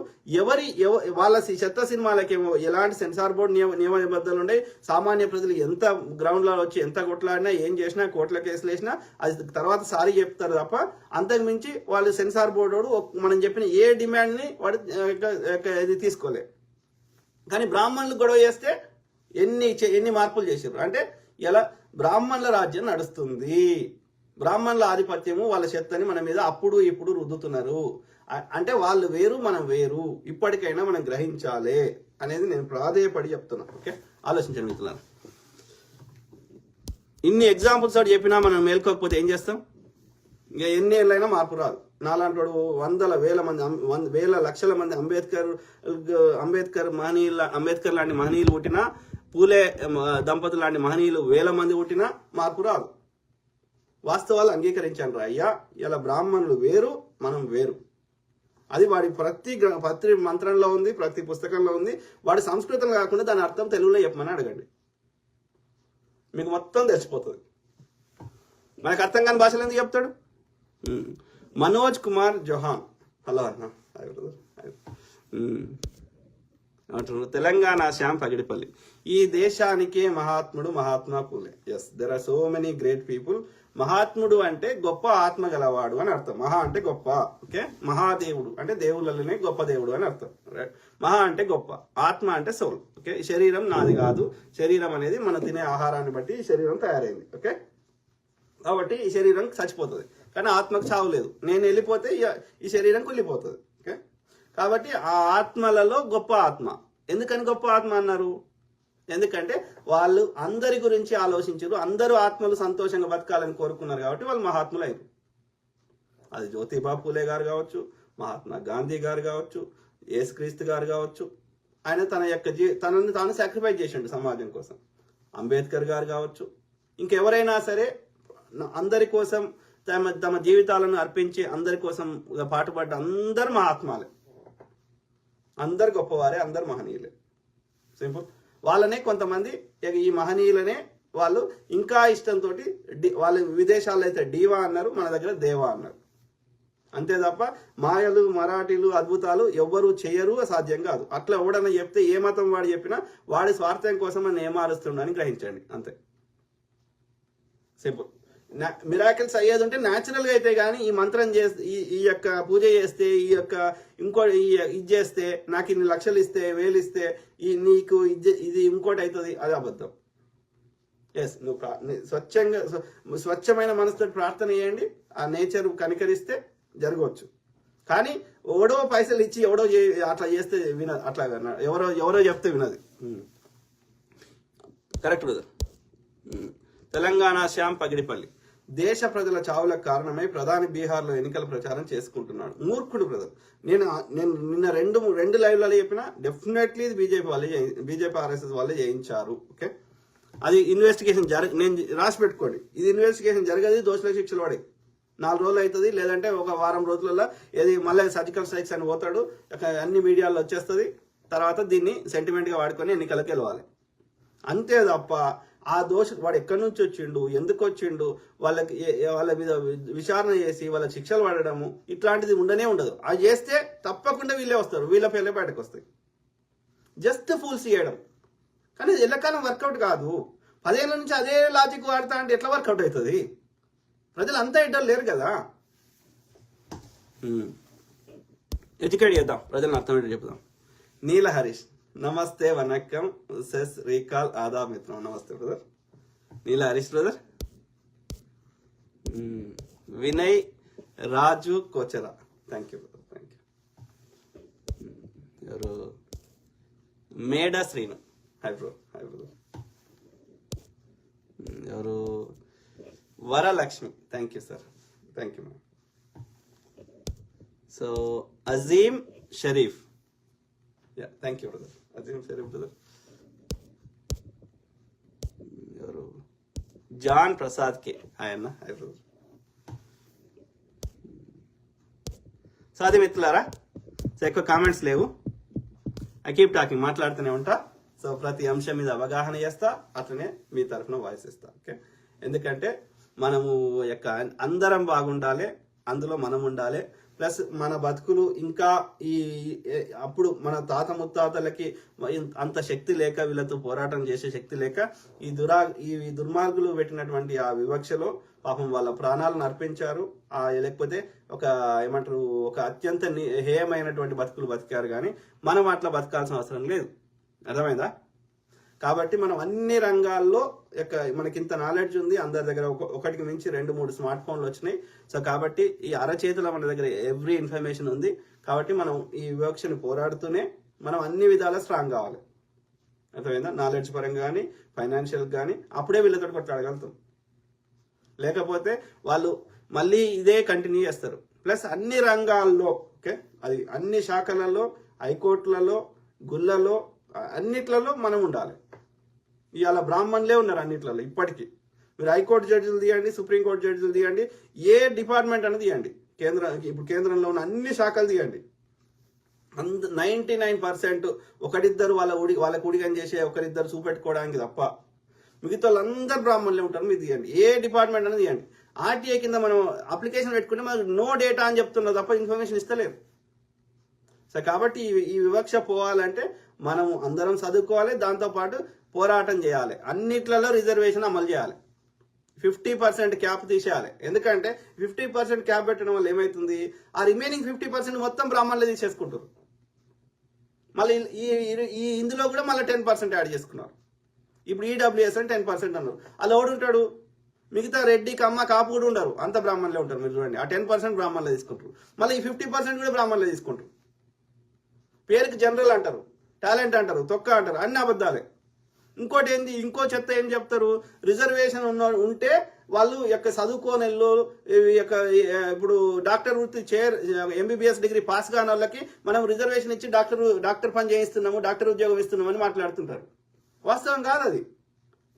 వాళ్ళ చెత్త సినిమాలకేమో ఎలాంటి సెన్సార్ బోర్డు నియమ నిబంధనలు ఉన్నాయి. సామాన్య ప్రజలు ఎంత గ్రౌండ్లో వచ్చి ఎంత కొట్లాడినా, ఏం చేసినా, కోర్టుల కేసులు వేసినా అది తర్వాత సారీ చెప్తారు తప్ప అంతకు మించి వాళ్ళు సెన్సార్ బోర్డు మనం చెప్పిన ఏ డిమాండ్ని వాడు ఇది తీసుకోలే. కానీ బ్రాహ్మణులు గొడవ చేస్తే ఎన్ని మార్పులు చేశారు. అంటే ఇలా బ్రాహ్మణుల రాజ్యం నడుస్తుంది. బ్రాహ్మణుల ఆధిపత్యము, వాళ్ళ చెత్తని మన మీద అప్పుడు ఇప్పుడు రుద్దుతున్నారు. అంటే వాళ్ళు వేరు, మనం వేరు. ఇప్పటికైనా మనం గ్రహించాలి అనేది నేను ప్రాధేయపడి చెప్తున్నా. ఓకే, ఆలోచించండి మిత్రులారా. ఇన్ని ఎగ్జాంపుల్స్ తోటి చెప్పినా మనం మేల్కోకపోతే ఏం చేస్తాం? ఇంకా ఎన్ని ఏళ్ళైనా మార్పు రాదు. నాలాంటి వాడు వేల లక్షల మంది అంబేద్కర్ లాంటి మహనీయులు పుట్టినా, పూలే దంపతులు లాంటి మహనీయులు వేల మంది పుట్టినా మార్పు రాదు. వాస్తవాలు అంగీకరించాను రా అయ్యా, ఇలా బ్రాహ్మణులు వేరు, మనం వేరు. అది వాడి ప్రతి మంత్రంలో ఉంది, ప్రతి పుస్తకంలో ఉంది. వాడి సంస్కృతం కాకుండా దాని అర్థం తెలుగులో చెప్పమని అడగండి, మీకు మొత్తం తెలిసిపోతుంది. మనకు అర్థం కాని భాషలు ఎందుకు చెప్తాడు? మనోజ్ కుమార్ జోహాన్, హలో అన్న, తెలంగాణ శ్యామ్ పగిడిపల్లి. ఈ దేశానికే మహాత్ముడు Mahatma Phule. Yes, there are so many great people. మహాత్ముడు అంటే గొప్ప ఆత్మ గలవాడు అని అర్థం. మహా అంటే గొప్ప. ఓకే, మహాదేవుడు అంటే దేవుళ్ళలోనే గొప్ప దేవుడు అని అర్థం. మహా అంటే గొప్ప, ఆత్మ అంటే సోల్. ఓకే, శరీరం నాది కాదు. శరీరం అనేది మనం తినే ఆహారాన్ని బట్టి ఈ శరీరం తయారైంది. ఓకే, కాబట్టి ఈ శరీరం చచ్చిపోతుంది, కానీ ఆత్మకు చావు లేదు. నేను వెళ్ళిపోతే ఈ శరీరం కుళ్ళిపోతుంది. ఓకే, కాబట్టి ఆ ఆత్మలలో గొప్ప ఆత్మ. ఎందుకని గొప్ప ఆత్మ అన్నారు? ఎందుకంటే వాళ్ళు అందరి గురించి ఆలోచించారు, అందరూ ఆత్మలు సంతోషంగా బతకాలని కోరుకున్నారు కాబట్టి వాళ్ళు మహాత్ములు అయ్యారు. అది జ్యోతిబా పూలే గారు కావచ్చు, మహాత్మా గాంధీ గారు కావచ్చు, యేసుక్రీస్తు గారు కావచ్చు. ఆయన తన యొక్క తనని తాను సాక్రిఫైస్ చేసిండు సమాజం కోసం. అంబేద్కర్ గారు కావచ్చు, ఇంకెవరైనా సరే అందరి కోసం తమ జీవితాలను అర్పించి అందరి కోసం పాటుపడ్డ అందరు మహాత్మాలే, అందరు గొప్పవారే, అందరు మహనీయులే. సింపుల్. వాళ్ళనే కొంతమంది ఈ మహనీయులనే వాళ్ళు ఇంకా ఇష్టంతో వాళ్ళు విదేశాల్లో అయితే డీవా అన్నారు, మన దగ్గర దేవా అన్నారు. అంతే తప్ప మాయలు మరాఠీలు అద్భుతాలు ఎవ్వరూ చేయరు, సాధ్యం కాదు. అట్లా ఎవడన్నా చెప్తే ఏ మతం వాడు చెప్పినా వాడి స్వార్థం కోసం నన్ను ఏమారుస్తుండని గ్రహించండి, అంతే. సింపుల్. మిరాకిల్స్ అయ్యేది ఉంటే న్యాచురల్గా అయితే కానీ ఈ మంత్రం చేస్తే ఈ యొక్క పూజ చేస్తే ఈ యొక్క ఇది చేస్తే నాకు ఇన్ని లక్షలు ఇస్తే 1000 ఇస్తే నీకు ఇది ఇంకోటి అవుతుంది, అది అబద్ధం. ఎస్, నువ్వు స్వచ్ఛమైన మనసుతో ప్రార్థన చేయండి, ఆ నేచర్ కనికరిస్తే జరగవచ్చు. కానీ ఎవడో పైసలు ఇచ్చి ఎవడో అట్లా చేస్తే వినదు, అట్లా ఎవరో చెప్తే వినది. Correct brother. తెలంగాణ శ్యామ్ పగిడిపల్లి, దేశ ప్రజల చావులకు కారణమై ప్రధాని బీహార్లో ఎన్నికల ప్రచారం చేసుకుంటున్నాడు. మూర్ఖుడు బ్రదర్. నేను నిన్న రెండు లైవ్లలో చెప్పిన డెఫినెట్లీ ఇది బీజేపీ RSS వాళ్ళే చేయించారు. ఓకే, అది ఇన్వెస్టిగేషన్ నేను రాసి పెట్టుకోండి. ఇది ఇన్వెస్టిగేషన్ జరగదు, దోషులకు శిక్షలు పడే 4 రోజులు అవుతుంది, లేదంటే ఒక వారం రోజులలో ఏది మళ్ళీ సర్జికల్ స్ట్రైక్స్ అని పోతాడు, అన్ని మీడియాలో వచ్చేస్తుంది. తర్వాత దీన్ని సెంటిమెంట్గా వాడుకొని ఎన్నికలకు వెళ్ళాలి, అంతే తప్ప ఆ వాడు ఎక్కడి నుంచి వచ్చిండు, ఎందుకు వచ్చిండు, వాళ్ళ మీద విచారణ చేసి వాళ్ళ శిక్షలు పడడము ఇట్లాంటిది ఉండనే ఉండదు. అది చేస్తే తప్పకుండా వీళ్ళే వస్తారు, వీళ్ళ పేర్లే బయటకు వస్తాయి. జస్ట్ ఫూల్స్ చేయడం, కానీ ఎల్లకాలం వర్కౌట్ కాదు. 10 ఏళ్ళ నుంచి అదే లాజిక్ వాడతా అంటే ఎట్లా వర్కౌట్ అవుతుంది? ప్రజలు అంతా ఇడ్డలు లేరు కదా. ఎడ్యుకేట్ చేద్దాం, ప్రజలను అర్థమయ్యేట్టు చెప్దాం. నీల హరీష్, నమస్తే వనక్కం సెస్ రీకాల్ ఆదా మిత్రం. నమస్తే brother Neela Harish brother. Vinay Raju Kochara, thank you brother, thank you. ఎవరు? Meda Srinu, hi bro, hi brother. ఎవరు? Varalakshmi, thank you sir, thank you ma'am. So Azeem Sharif, yeah thank you brother, Azeem Sharif brother. ఎవరు? జాన్ ప్రసాద్ కే, హాయ్ అన్న, హాయ్ బ్రదర్. సాది మిత్రులారా, సో ఎక్కువ కామెంట్స్ లేవు, ఐ కీప్ టాకింగ్, మాట్లాడుతూనే ఉంటా. సో ప్రతి అంశం మీద అవగాహన చేస్తా, అట్లనే మీ తరఫున వాయిస్ ఇస్తా. ఓకే, ఎందుకంటే మనము అందరం బాగుండాలి, అందులో మనం ఉండాలి. ప్లస్ మన బతుకులు ఇంకా అప్పుడు మన తాత ముత్తాతలకి అంత శక్తి లేక, వీళ్ళతో పోరాటం చేసే శక్తి లేక ఈ దుర్మార్గులు పెట్టినటువంటి ఆ వివక్షలో పాపం వాళ్ళ ప్రాణాలను అర్పించారు. లేకపోతే ఏమంటారు, ఒక అత్యంత హేయమైనటువంటి బతుకులు బతికారు. కానీ మనం అట్లా బతకాల్సిన అవసరం లేదు, అర్థమైందా? కాబట్టి మనం అన్ని రంగాల్లో మనకి ఇంత నాలెడ్జ్ ఉంది, అందరి దగ్గర ఒకటికి మించి 2-3 స్మార్ట్ ఫోన్లు వచ్చినాయి. సో కాబట్టి ఈ అరచేతిలో మన దగ్గర ఎవ్రీ ఇన్ఫర్మేషన్ ఉంది. కాబట్టి మనం ఈ వివక్షను పోరాడుతూనే మనం అన్ని విధాలా స్ట్రాంగ్ కావాలి, అర్థమైందా? నాలెడ్జ్ పరంగా కానీ, ఫైనాన్షియల్ కానీ, అప్పుడే వీళ్ళతో కొట్లాడగలుగుతాం. లేకపోతే వాళ్ళు మళ్ళీ ఇదే కంటిన్యూ చేస్తారు. ప్లస్ అన్ని రంగాల్లో, ఓకే, అది అన్ని శాఖలలో, హైకోర్టులలో, గుళ్ళలో, అన్నిట్లలో మనం ఉండాలి. ఇవాళ బ్రాహ్మణులే ఉన్నారు అన్నిట్లలో. ఇప్పటికీ మీరు హైకోర్టు జడ్జిలు తీయండి, సుప్రీంకోర్టు జడ్జిలు తీయండి, ఏ డిపార్ట్మెంట్ అనేది తీయండి, ఇప్పుడు కేంద్రంలో ఉన్న అన్ని శాఖలు తీయండి, 99% ఒకరిద్దరు వాళ్ళ కుడిగని చేసే ఒకరిద్దరు చూపెట్టుకోవడానికి తప్ప మిగతా వాళ్ళందరూ బ్రాహ్మణులే ఉంటారు. మీరు తీయండి, ఏ డిపార్ట్మెంట్ అనేది తీయండి. RTI కింద మనం అప్లికేషన్ పెట్టుకుంటే మనకు నో డేటా అని చెప్తున్నారు తప్ప ఇన్ఫర్మేషన్ ఇస్తలేరు. సో కాబట్టి ఈ వివక్ష పోవాలంటే మనం అందరం చదువుకోవాలి, దాంతోపాటు పోరాటం చేయాలి, అన్నిట్లలో రిజర్వేషన్ అమలు చేయాలి, 50% క్యాప్ తీసేయాలి. ఎందుకంటే 50% క్యాప్ పెట్టడం వల్ల ఏమవుతుంది, ఆ రిమైనింగ్ 50% మొత్తం బ్రాహ్మణులు తీసేసుకుంటారు. మళ్ళీ ఇందులో కూడా మళ్ళీ 10% యాడ్ చేసుకున్నారు. ఇప్పుడు EWS అని 10% అన్నారు. అలా ఎవడు ఉంటాడు? మిగతా రెడ్డి, కమ్మ, కాపు కూడా ఉండరు, అంత బ్రాహ్మణులే ఉంటారు. మీరు చూడండి, ఆ 10% బ్రాహ్మణులు తీసుకుంటారు, మళ్ళీ ఈ 50% కూడా బ్రాహ్మణులు తీసుకుంటారు. పేరుకి జనరల్ అంటారు, టాలెంట్ అంటారు, తొక్క అంటారు, అన్ని అబద్ధాలే. ఇంకోటి ఏంది, ఇంకో చెత్త ఏం చెప్తారు, రిజర్వేషన్ ఉంటే వాళ్ళు చదువుకోని ఇప్పుడు డాక్టర్ వృత్తి MBBS డిగ్రీ పాస్ కాని వాళ్ళకి మనం రిజర్వేషన్ ఇచ్చి డాక్టర్ పని చేయిస్తున్నాము, డాక్టర్ ఉద్యోగం ఇస్తున్నామని మాట్లాడుతుంటారు. వాస్తవం కాదు అది.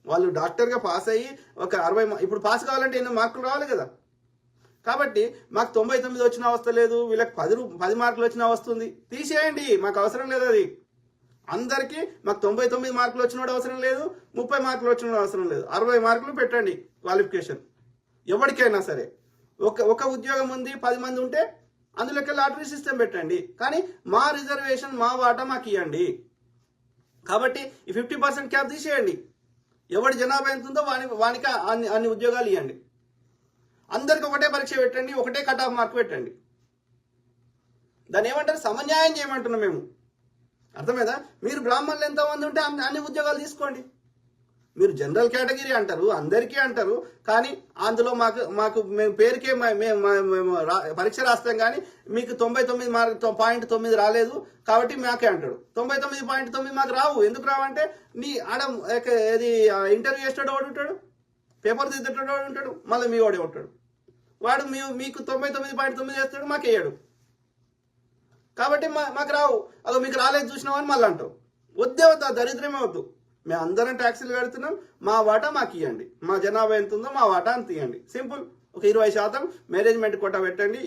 వాళ్ళు డాక్టర్గా పాస్ అయ్యి ఒక 60 ఇప్పుడు పాస్ కావాలంటే ఎన్నో మార్కులు రావాలి కదా. కాబట్టి మాకు 99 వచ్చినా వస్తలేదు, వీళ్ళకి 10 మార్కులు వచ్చినా వస్తుంది, తీసేయండి, మాకు అవసరం లేదు అది. అందరికీ మాకు 99 మార్కులు వచ్చినోడు అవసరం లేదు, 30 మార్కులు వచ్చినోడు అవసరం లేదు, 60 మార్కులు పెట్టండి క్వాలిఫికేషన్ ఎవరికైనా సరే. ఒక ఉద్యోగం ఉంది, 10 మంది ఉంటే అందులోకి లాటరీ సిస్టమ్ పెట్టండి, కానీ మా రిజర్వేషన్ మా వాటా మాకు ఇవ్వండి. కాబట్టి ఈ 50% క్యాప్ తీసేయండి, ఎవరి జనాభా ఎంత ఉందో వానికి అన్ని ఉద్యోగాలు ఇవ్వండి. అందరికి ఒకటే పరీక్ష పెట్టండి, ఒకటే కట్ ఆఫ్ మార్క్ పెట్టండి. దాన్ని ఏమంటారు, సమన్యాయం చేయమంటున్నాం మేము. అర్థమైందా? మీరు బ్రాహ్మణులు ఎంతమంది ఉంటే అన్ని ఉద్యోగాలు తీసుకోండి. మీరు జనరల్ కేటగిరీ అంటారు, అందరికీ అంటారు, కానీ అందులో మాకు మేము పేరుకే మేము పరీక్ష రాస్తాం, కానీ మీకు 99.9 రాలేదు కాబట్టి మాకే అంటాడు. 99.9 మాకు రావు. ఎందుకు రావంటే నీ ఆడ ఇది ఇంటర్వ్యూ చేసేటోడు వాడు ఉంటాడు, పేపర్ దిద్దేటోడు వాడు ఉంటాడు, మళ్ళీ మీ వాడే ఉంటాడు. వాడు మీకు 99.9 చేస్తాడు, మాకు వేయడు. కాబట్టి మాకు రావు. అదో మీకు రాలేదు చూసినామని మళ్ళీ అంటావు. వద్దే వద్దు, దరిద్రమే వద్దు. మేము అందరం ట్యాక్సీలు కడుతున్నాం, మా వాటా మాకు ఇవ్వండి, మా జనాభా ఎంత ఉందో మా వాటా అంత ఇవ్వండి. సింపుల్. ఒక 20% మేనేజ్మెంట్ కోటా పెట్టండి.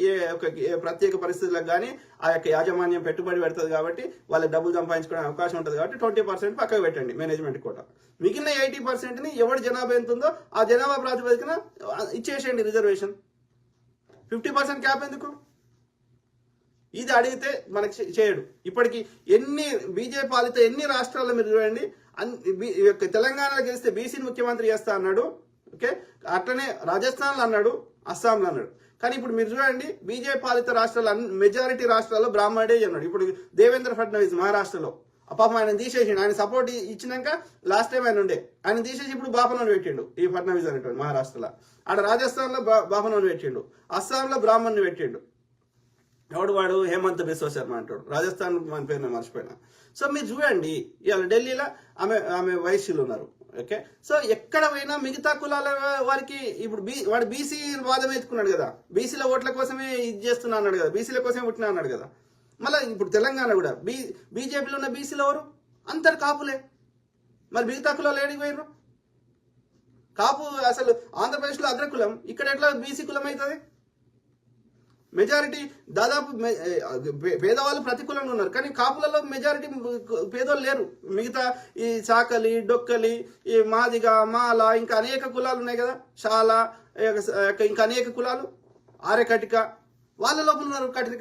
ఏ ప్రత్యేక పరిస్థితులకు కానీ ఆ యొక్క యాజమాన్యం పెట్టుబడి పెడుతుంది కాబట్టి వాళ్ళకి డబ్బులు సంపాదించుకునే అవకాశం ఉంటుంది కాబట్టి 20% పక్కకు పెట్టండి మేనేజ్మెంట్ కోటా. మిగిలిన 80%ని ఎవరి జనాభా ఎంత ఉందో ఆ జనాభా ప్రాతిపదికన ఇచ్చేసేయండి రిజర్వేషన్. 50% క్యాప్ ఎందుకు? ఇది అడిగితే మనకి చేయడు. ఇప్పటికి బీజేపీ పాలిత ఎన్ని రాష్ట్రాల్లో మీరు చూడండి, తెలంగాణలో గెలిస్తే బీసీని ముఖ్యమంత్రి చేస్తా అన్నాడు. ఓకే, అట్లనే రాజస్థాన్లో అన్నాడు, అస్సాంలో అన్నాడు. కానీ ఇప్పుడు మీరు చూడండి, బీజేపీ పాలిత రాష్ట్రాల్లో మెజారిటీ రాష్ట్రాల్లో బ్రాహ్మణుడే అన్నాడు. ఇప్పుడు దేవేంద్ర ఫడ్నవీస్ మహారాష్ట్రలో పాపం ఆయన తీసేసిండు. ఆయన సపోర్ట్ ఇచ్చినాక లాస్ట్ టైం ఆయన ఉండే, ఆయన తీసేసి ఇప్పుడు బాపనోని పెట్టిండు. ఈ ఫడ్నవీస్ అనేటువంటి మహారాష్ట్రలో. ఆడ రాజస్థాన్లో బాపనోని పెట్టిండు, అస్సాంలో బ్రాహ్మణ్ని పెట్టిండు. ఎవడు వాడు? హేమంత్ బిశ్వ శర్మ అంటాడు. రాజస్థాన్ మన పేరు నేను మర్చిపోయినా. సో మీరు చూడండి, ఇవాళ ఢిల్లీలో ఆమె వైశ్యులు ఉన్నారు. ఓకే, సో ఎక్కడ పోయినా మిగతా కులాల వారికి ఇప్పుడు వాడు బీసీ వాదం ఎత్తుకున్నాడు కదా, బీసీల ఓట్ల కోసమే ఇది చేస్తున్నా అన్నాడు కదా, బీసీల కోసమే పుట్టినా అన్నాడు కదా. మళ్ళీ ఇప్పుడు తెలంగాణ కూడా బీజేపీలో ఉన్న బీసీలు ఎవరు? అందరు కాపులే. మరి మిగతా కులాలు ఏడికి పోయినరు? కాపు అసలు ఆంధ్రప్రదేశ్లో అగ్రకులం, ఇక్కడ ఎట్లా బీసీ కులం అవుతుంది? మెజారిటీ దాదాపు పేదవాళ్ళు ప్రతికూలంగా ఉన్నారు, కానీ కాపులలో మెజారిటీ పేదోళ్ళు లేరు. మిగతా ఈ చాకలి, డొక్కలి, ఈ మాదిగ, మాల, ఇంకా అనేక కులాలు ఉన్నాయి కదా, శాల, ఇంకా అనేక కులాలు, ఆర్యకటిక, వాళ్ళ లోపల ఉన్నారు కటిక